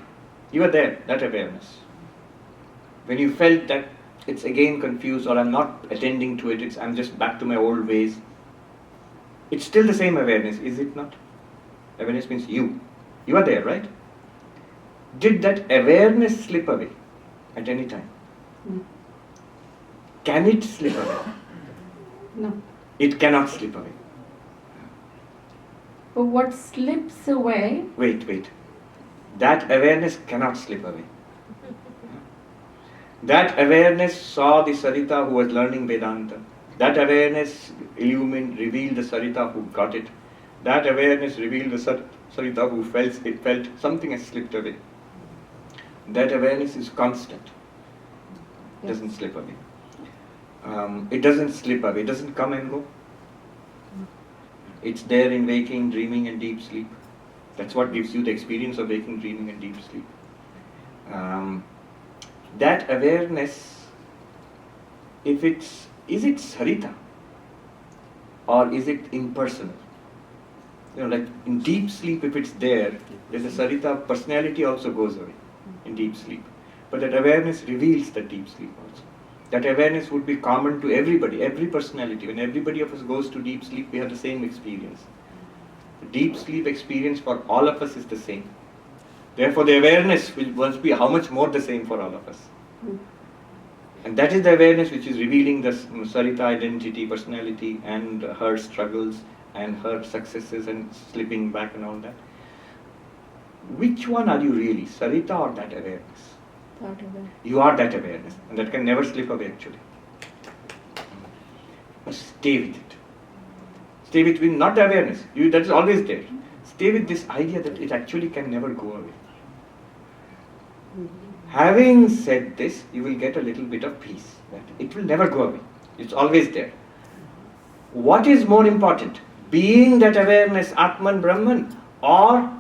you are there, that awareness. When you felt that it's again confused, or I'm not attending to it, I'm just back to my old ways, it's still the same awareness, is it not? Awareness means you. You are there, right? Did that awareness slip away at any time? No. Can it slip away? No. It cannot slip away. But what slips away? Wait. That awareness cannot slip away. That awareness saw the Sarita who was learning Vedanta. That awareness illumined, revealed the Sarita who got it. That awareness revealed the Sarita who felt something has slipped away. That awareness is constant. It doesn't slip away. It doesn't slip away. It doesn't come and go. It's there in waking, dreaming, and deep sleep. That's what gives you the experience of waking, dreaming, and deep sleep. That awareness, is it Sarita or is it impersonal? Like in deep sleep, if it's there, then the Sarita personality also goes away in deep sleep. But that awareness reveals the deep sleep also. That awareness would be common to everybody, every personality. When everybody of us goes to deep sleep, we have the same experience. The deep sleep experience for all of us is the same. Therefore, the awareness will once be how much more the same for all of us. And that is the awareness which is revealing the Sarita identity, personality, and her struggles, and her successes, and slipping back and all that. Which one are you really, Sarita or that awareness? That aware. You are that awareness, and that can never slip away actually. But stay with it. Stay with not the awareness, that is always there. Stay with this idea that it actually can never go away. Having said this, you will get a little bit of peace. That it will never go away. It's always there. What is more important? Being that awareness, Atman, Brahman, or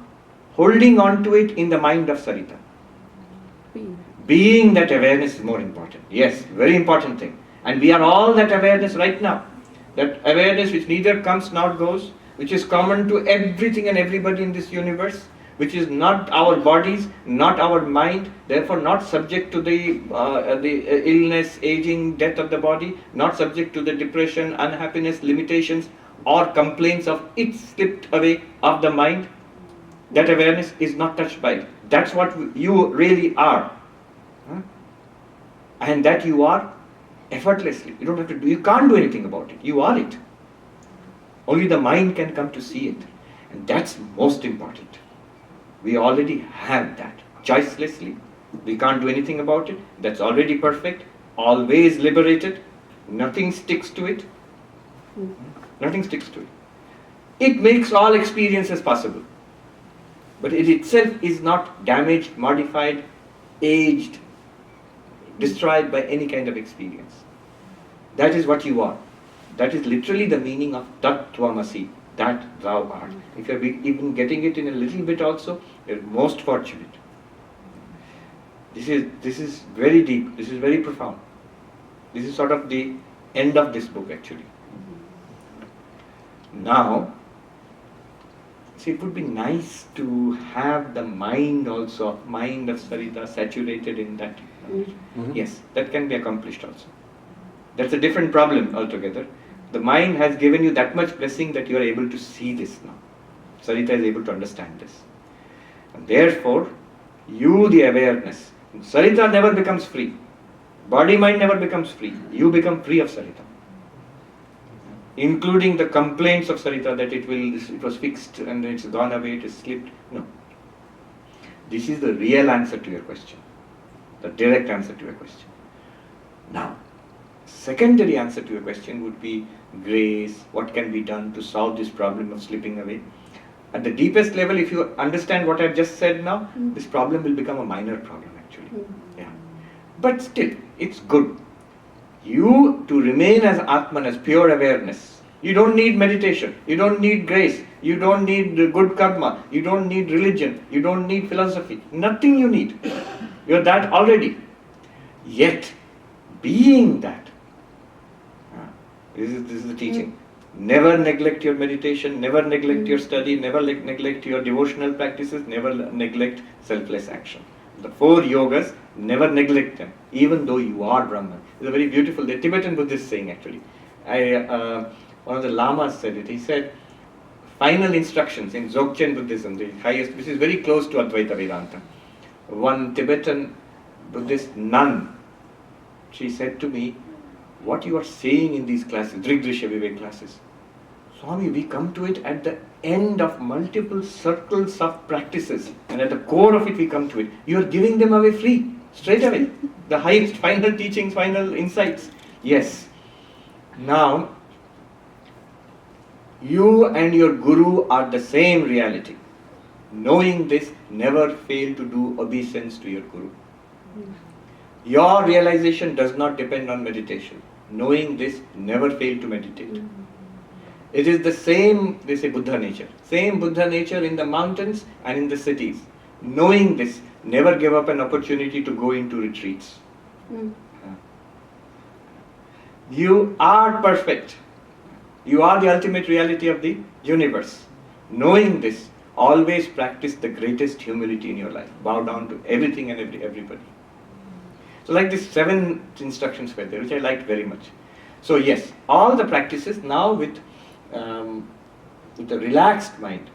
holding on to it in the mind of Sarita? Being that awareness is more important. Yes, very important thing. And we are all that awareness right now. That awareness which neither comes nor goes, which is common to everything and everybody in this universe, which is not our bodies, not our mind, therefore not subject to the illness, aging, death of the body, not subject to the depression, unhappiness, limitations, or complaints of it slipped away of the mind. That awareness is not touched by it. That's what you really are. And that you are effortlessly. You don't have to do, you can't do anything about it. You are it. Only the mind can come to see it. And that's most important. We already have that. Choicelessly. We can't do anything about it. That's already perfect. Always liberated. Nothing sticks to it. Nothing sticks to it. It makes all experiences possible. But it itself is not damaged, modified, aged, destroyed by any kind of experience. That is what you are. That is literally the meaning of Tat Tvamasi, that thou art. If you are even getting it in a little bit also, you are most fortunate. This is very deep, this is very profound. This is sort of the end of this book actually. Now, see, it would be nice to have the mind also, mind of Sarita saturated in that. Yes, that can be accomplished also. That's a different problem altogether. The mind has given you that much blessing that you are able to see this now. Sarita is able to understand this. And therefore, you the awareness. Sarita never becomes free. Body mind never becomes free. You become free of Sarita. Including the complaints of Sarita that it was fixed and it's gone away, it is slipped. No. This is the real answer to your question. The direct answer to your question. Now, secondary answer to your question would be grace, what can be done to solve this problem of slipping away. At the deepest level, if you understand what I've just said now, this problem will become a minor problem actually. Yeah. But still, it's good. You to remain as Atman, as pure awareness, you don't need meditation, you don't need grace, you don't need good karma, you don't need religion, you don't need philosophy, nothing you need. You're that already. Yet, being that, this is the teaching. Never neglect your meditation, never neglect your study, never neglect your devotional practices, never neglect selfless action. The 4 yogas, never neglect them, even though you are Brahman. It's a very beautiful, the Tibetan Buddhist saying actually. One of the lamas said it. He said, final instructions in Dzogchen Buddhism, the highest, which is very close to Advaita Vedanta. One Tibetan Buddhist nun, she said to me, what you are saying in these classes, Drigdrishya Vivek classes, Swami, we come to it at the end of multiple circles of practices, and at the core of it we come to it. You are giving them away free, straight away. The highest, final teachings, final insights. Yes. Now, you and your Guru are the same reality. Knowing this, never fail to do obeisance to your Guru. Your realization does not depend on meditation. Knowing this, never fail to meditate. It is the same, they say, Buddha nature. Same Buddha nature in the mountains and in the cities. Knowing this, never give up an opportunity to go into retreats. You are perfect. You are the ultimate reality of the universe. Knowing this, always practice the greatest humility in your life. Bow down to everything and everybody. So like these 7 instructions were there, which I liked very much. So yes, all the practices now with a relaxed mind,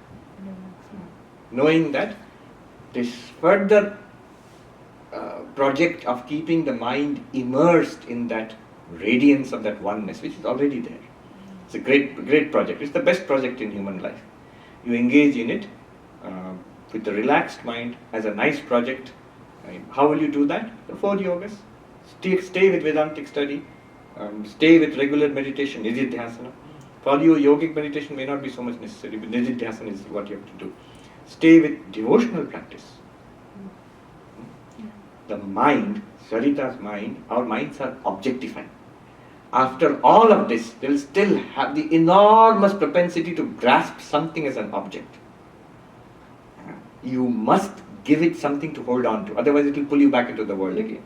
knowing that this further project of keeping the mind immersed in that radiance of that oneness, which is already there. It's a great project. It's the best project in human life. You engage in it with a relaxed mind as a nice project. How will you do that? The 4 yogas. Stay with Vedantic study. Stay with regular meditation, Nididhyasana. For you, yogic meditation may not be so much necessary, but Nididhyasana is what you have to do. Stay with devotional practice. the mind, Sarita's mind, our minds are objectifying. After all of this, they will still have the enormous propensity to grasp something as an object. You must give it something to hold on to, otherwise it will pull you back into the world again.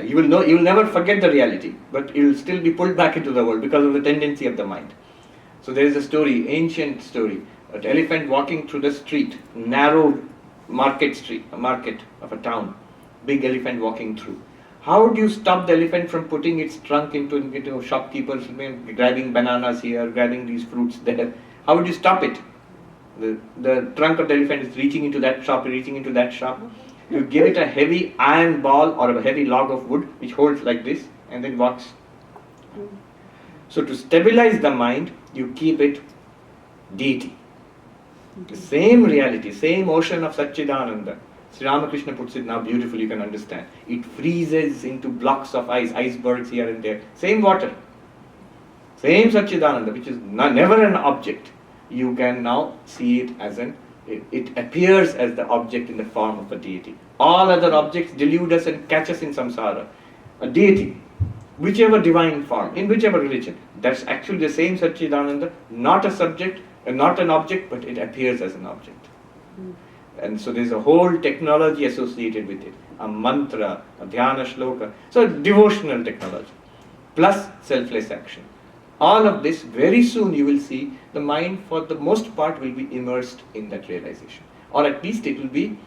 You will never forget the reality, but you will still be pulled back into the world because of the tendency of the mind. So there is a story, ancient story, an elephant walking through the street, narrow market of a town, big elephant walking through. How do you stop the elephant from putting its trunk into shopkeepers, grabbing bananas here, grabbing these fruits there? How would you stop it? The trunk of the elephant is reaching into that shop, reaching into that shop. You give it a heavy iron ball or a heavy log of wood which holds like this and then walks. So to stabilize the mind, you keep it deity. The same reality, same ocean of Satchidananda. Sri Ramakrishna puts it now beautifully, you can understand. It freezes into blocks of ice, icebergs here and there. Same water. Same Satchidananda, which is never an object. You can now see it as it appears as the object in the form of a deity. All other objects delude us and catch us in samsara. A deity, whichever divine form, in whichever religion, that's actually the same Satchidananda, not a subject, not an object, but it appears as an object. And so there's a whole technology associated with it, a mantra, a dhyana shloka, so devotional technology, plus selfless action. All of this, very soon you will see the mind for the most part will be immersed in that realization. Or at least it will be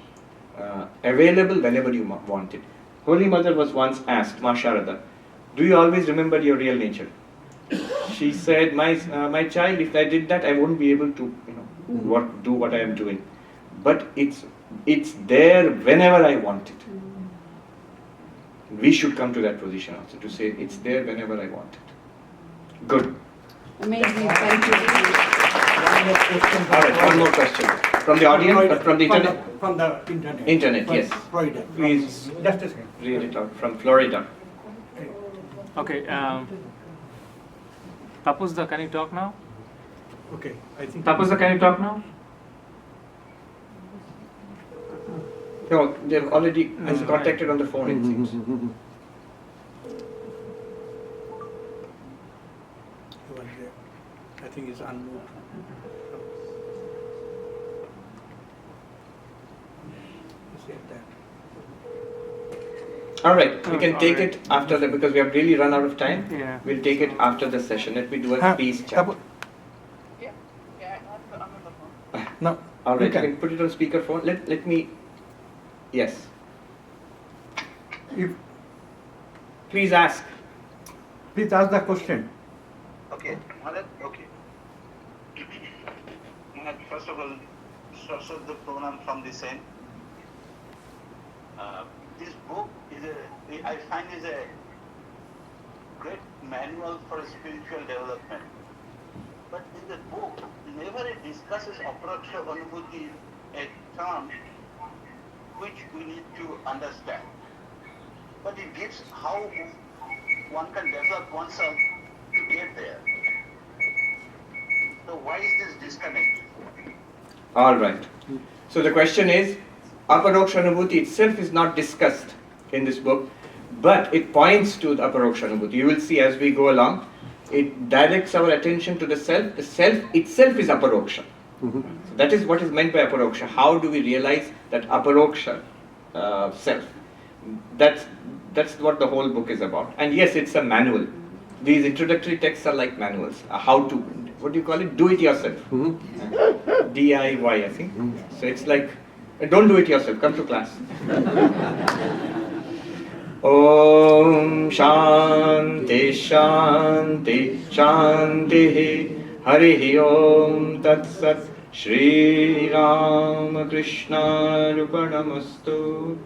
available whenever you want it. Holy Mother was once asked, Ma Sharada, do you always remember your real nature? She said, my child, if I did that, I won't be able to do what I am doing. But it's there whenever I want it. We should come to that position also, to say it's there whenever I want it. Good. Amazing. Thank you. One more question. All right, one more question. From the audience, from the internet? From the internet. Internet, yes. Florida. Please. Just a second. Read it out. From Florida. Okay. Tapusda, can you talk now? Okay, I think. Tapusda, can you talk now? No, they've already contacted on the phone, it seems. I think it's unmoved. All right, we can take it after the, because we have really run out of time. Yeah. We'll take it after the session. Let me do a peace chat. No. All right, you Okay. can put it on speakerphone. Let me, yes. If, Please ask. please ask the question. Okay, Maharaj, okay. Maharaj, first of all, the program from the same. This book I find is a great manual for spiritual development. But in the book, never it discusses apraksha anubhuti, a term which we need to understand. But it gives how one can develop oneself to get there. So why is this disconnect? All right. So the question is, Aparoksha Anubhuti itself is not discussed in this book, but it points to the Aparoksha Anubhuti. You will see as we go along, it directs our attention to the self. The self itself is Aparoksha. So that is what is meant by Aparoksha. How do we realize that Aparoksha self? That's what the whole book is about. And yes, it's a manual. These introductory texts are like manuals. How to, what do you call it? Do it yourself. DIY, I think. So it's like, don't do it yourself, come to class. Om Shanti Shanti Shanti Harihi Om Tat Sat Shri Ram Krishna Rupanamastu.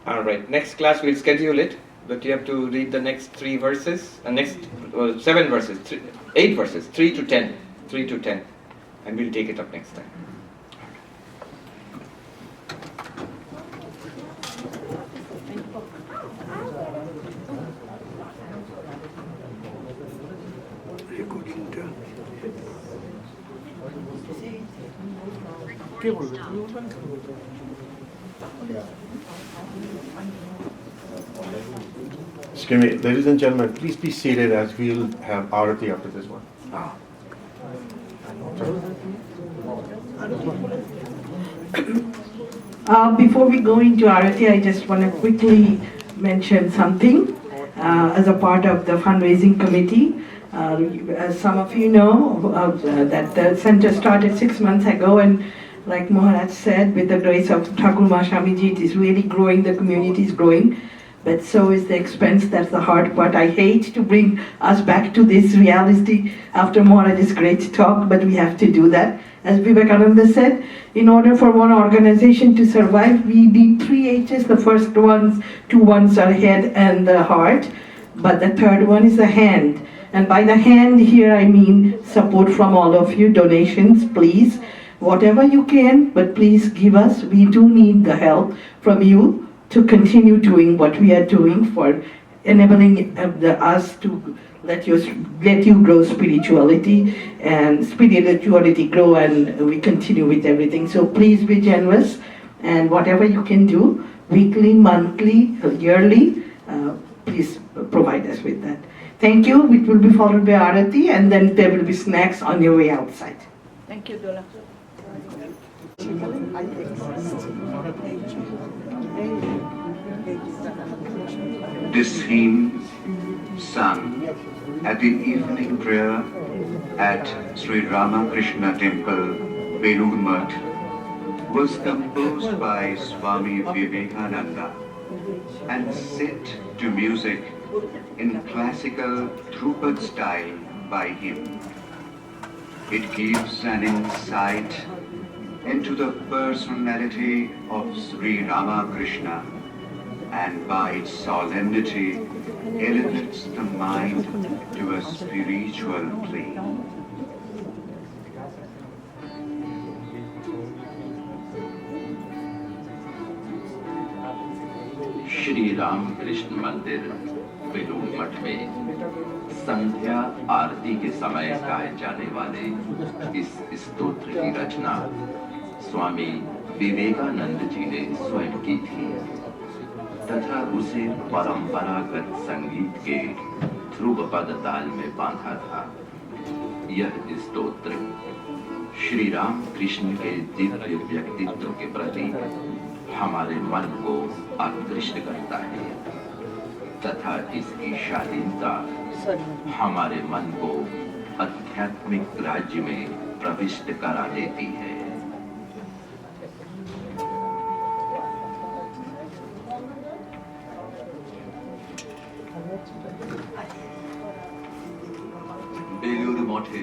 Alright, next class we'll schedule it, but you have to read the next 3 verses, next 7 verses, 8 verses, 3 to 10, and we'll take it up next time. কে বলবে? তুমি বলবে না? Excuse me, ladies and gentlemen, please be seated as we'll have Aarti after this one. Before we go into Aarti, I just want to quickly mention something. As a part of the fundraising committee, as some of you know, that the center started 6 months ago, and like Maharaj said, with the grace of Thakur Swamiji, it is really growing, the community is growing, but so is the expense. That's the hard part. I hate to bring us back to this reality after Maharaj's great talk, but we have to do that. As Vivekananda said, in order for one organization to survive, we need 3 H's. The first two ones are head and the heart, but the third one is the hand. And by the hand here, I mean support from all of you, donations, please. Whatever you can, but please give us. We do need the help from you to continue doing what we are doing for enabling us to let you grow spirituality, and spirituality grow, and we continue with everything. So please be generous, and whatever you can do, weekly, monthly, yearly, please provide us with that. Thank you. It will be followed by Aarti, and then there will be snacks on your way outside. Thank you, Dola. This hymn, sung at the evening prayer at Sri Ramakrishna Temple, Belur Math, was composed by Swami Vivekananda and set to music in classical Dhrupad style by him. It gives an insight into the personality of Sri Ramakrishna, and by its solemnity elevates the mind to a spiritual plane. Shri Ramakrishna मंदिर बेलूर मठ में संध्या आरती के समय गाए जाने वाले इस स्तोत्र की रचना स्वामी विवेकानंद जी ने स्वयं की थी तथा उसे परंपरागत संगीत के ध्रुव पद ताल में बांधा था। यह स्तोत्र श्री राम कृष्ण के दिव्य व्यक्तित्व के प्रति हमारे मन को आकृष्ट करता है तथा इसकी शालीनता हमारे मन को आध्यात्मिक राज्य में प्रविष्ट करा देती है। বেলুর মঠে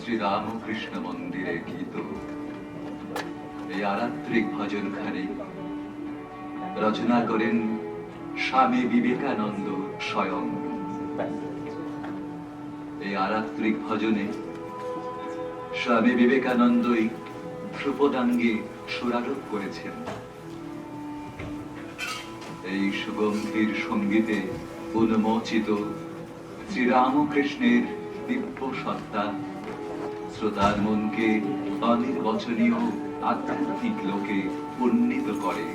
শ্রী রামকৃষ্ণ মন্দিরে গীত এই আরাত্রিক ভজনখানি রচনা করেন স্বামী বিবেকানন্দ স্বয়ং। এই আরাত্রিক ভজনে স্বামী বিবেকানন্দই ধ্রুপদাঙ্গে সুরারোপ করেছেন। এই সুগন্ধির সঙ্গীতে উন্মোচিত শ্রীরামকৃষ্ণের দিব্য সত্তা শ্রোতার মনকে অনির্বচনীয় আধ্যাত্মিক লোকে উন্নীত করে।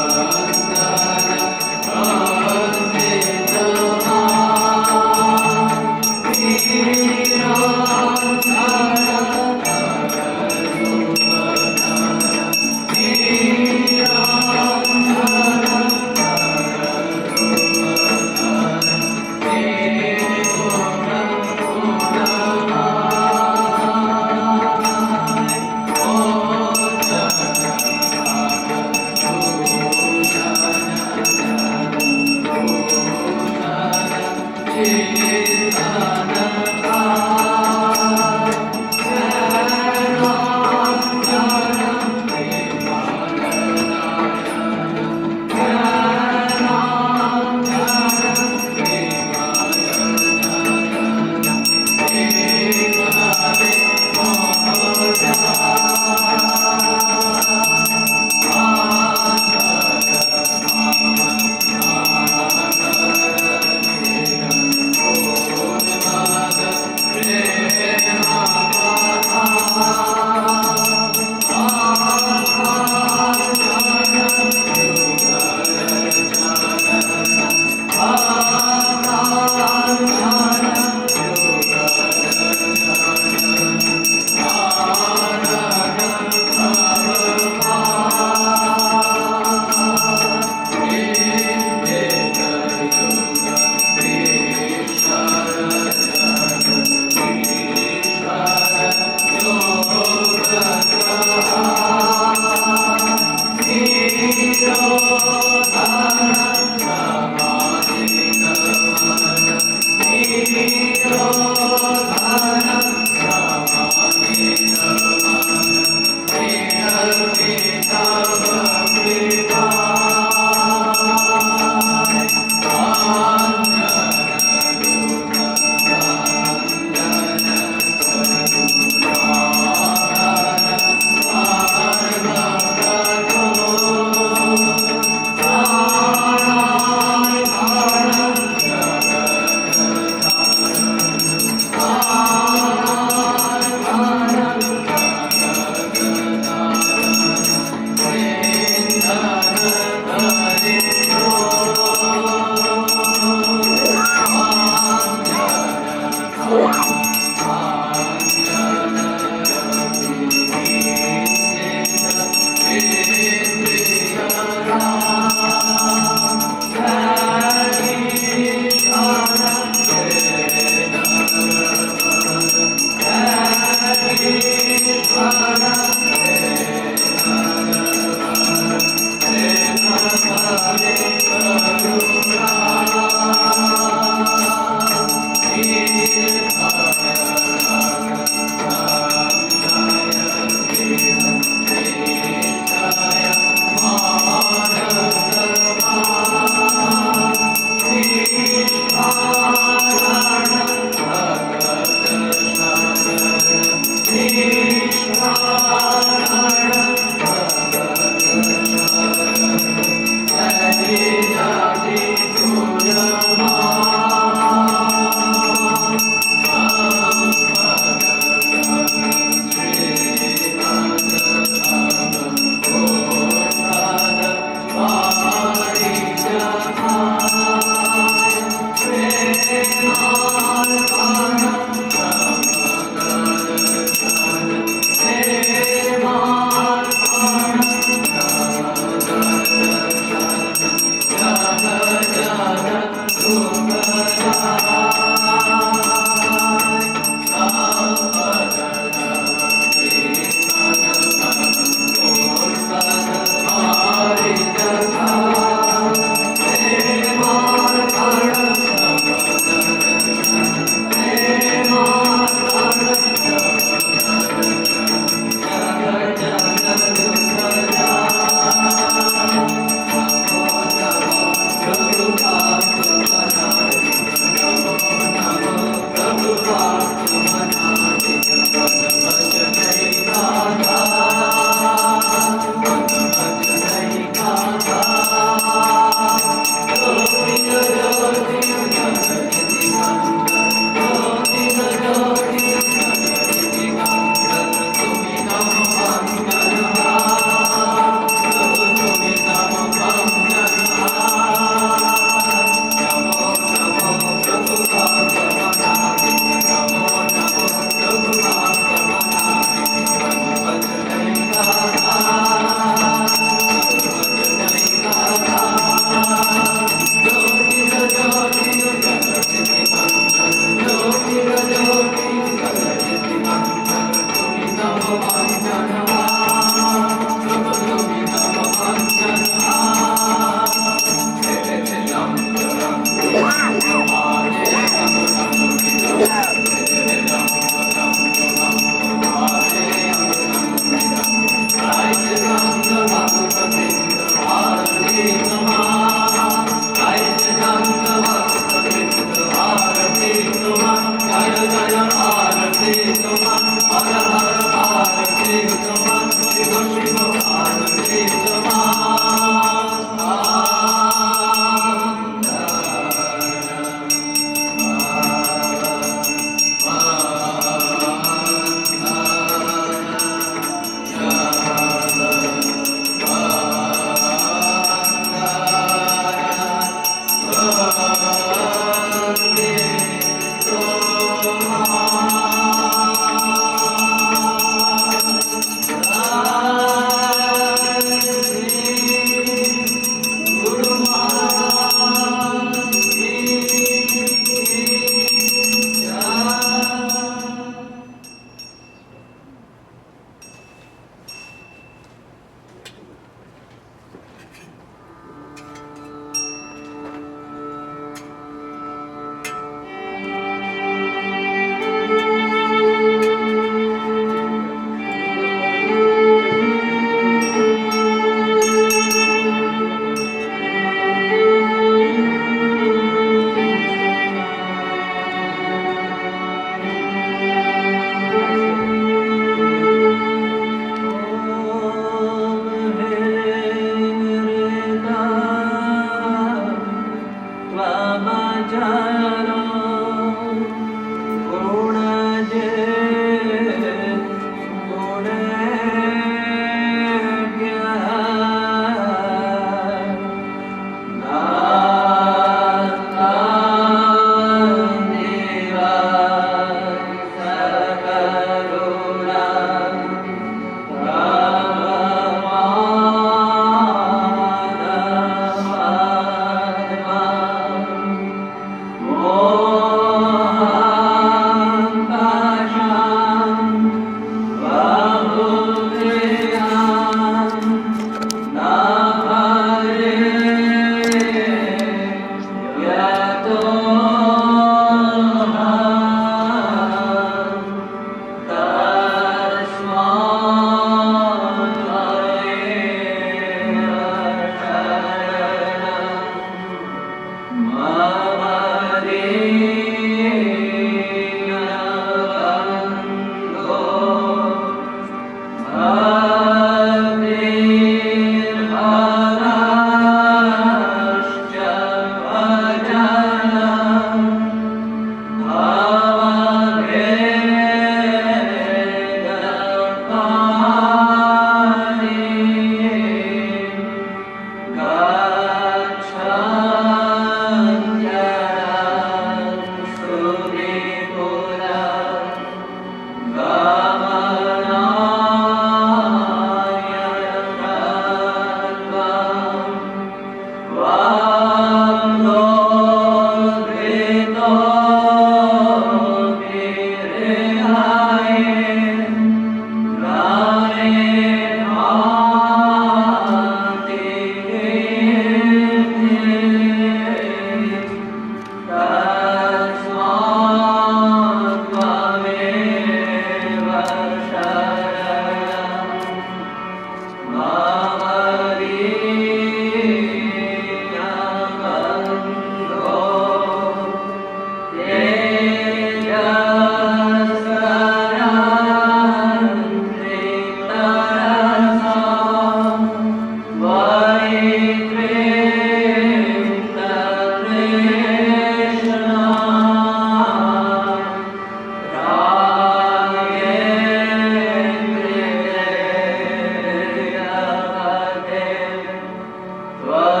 Om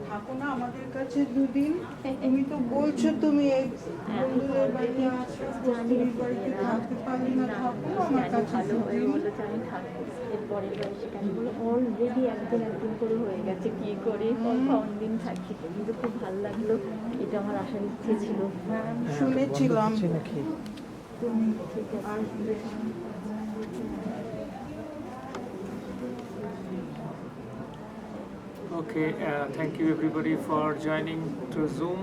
থাকো না আমাদের কাছে দুদিন। তুমি তো বলছো তুমি এই বন্ধুদের বাড়িতে আছো, বন্ধুদের বাড়িতে থাকতে পারলে না, থাকো আমার কাছে ভালো হয়ে দুদিন। বলেছে আমি থাকবো এরপরের বার সেখানে বলে অলরেডি একদিন করে হয়ে গেছে, কি করে কখন দিন থাকি। কিন্তু খুব ভালো লাগলো, এটা আমার আসার ইচ্ছে ছিল। হ্যাঁ শুনেছিলাম তুমি ঠিক আছে। আসবে। Okay, thank you everybody for joining through Zoom.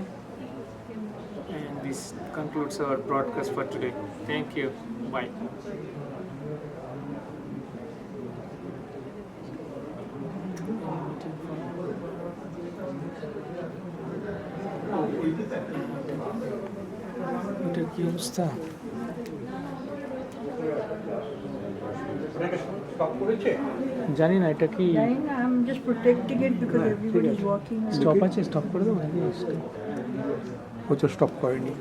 And this concludes our broadcast for today. Thank you. Bye. এটার কি অবস্থা? জানি না এটা কি I'm just protecting it because everybody is walking. Stop আছে, স্টপ করে দেবো নাকি? ও তো স্টপ করেনি।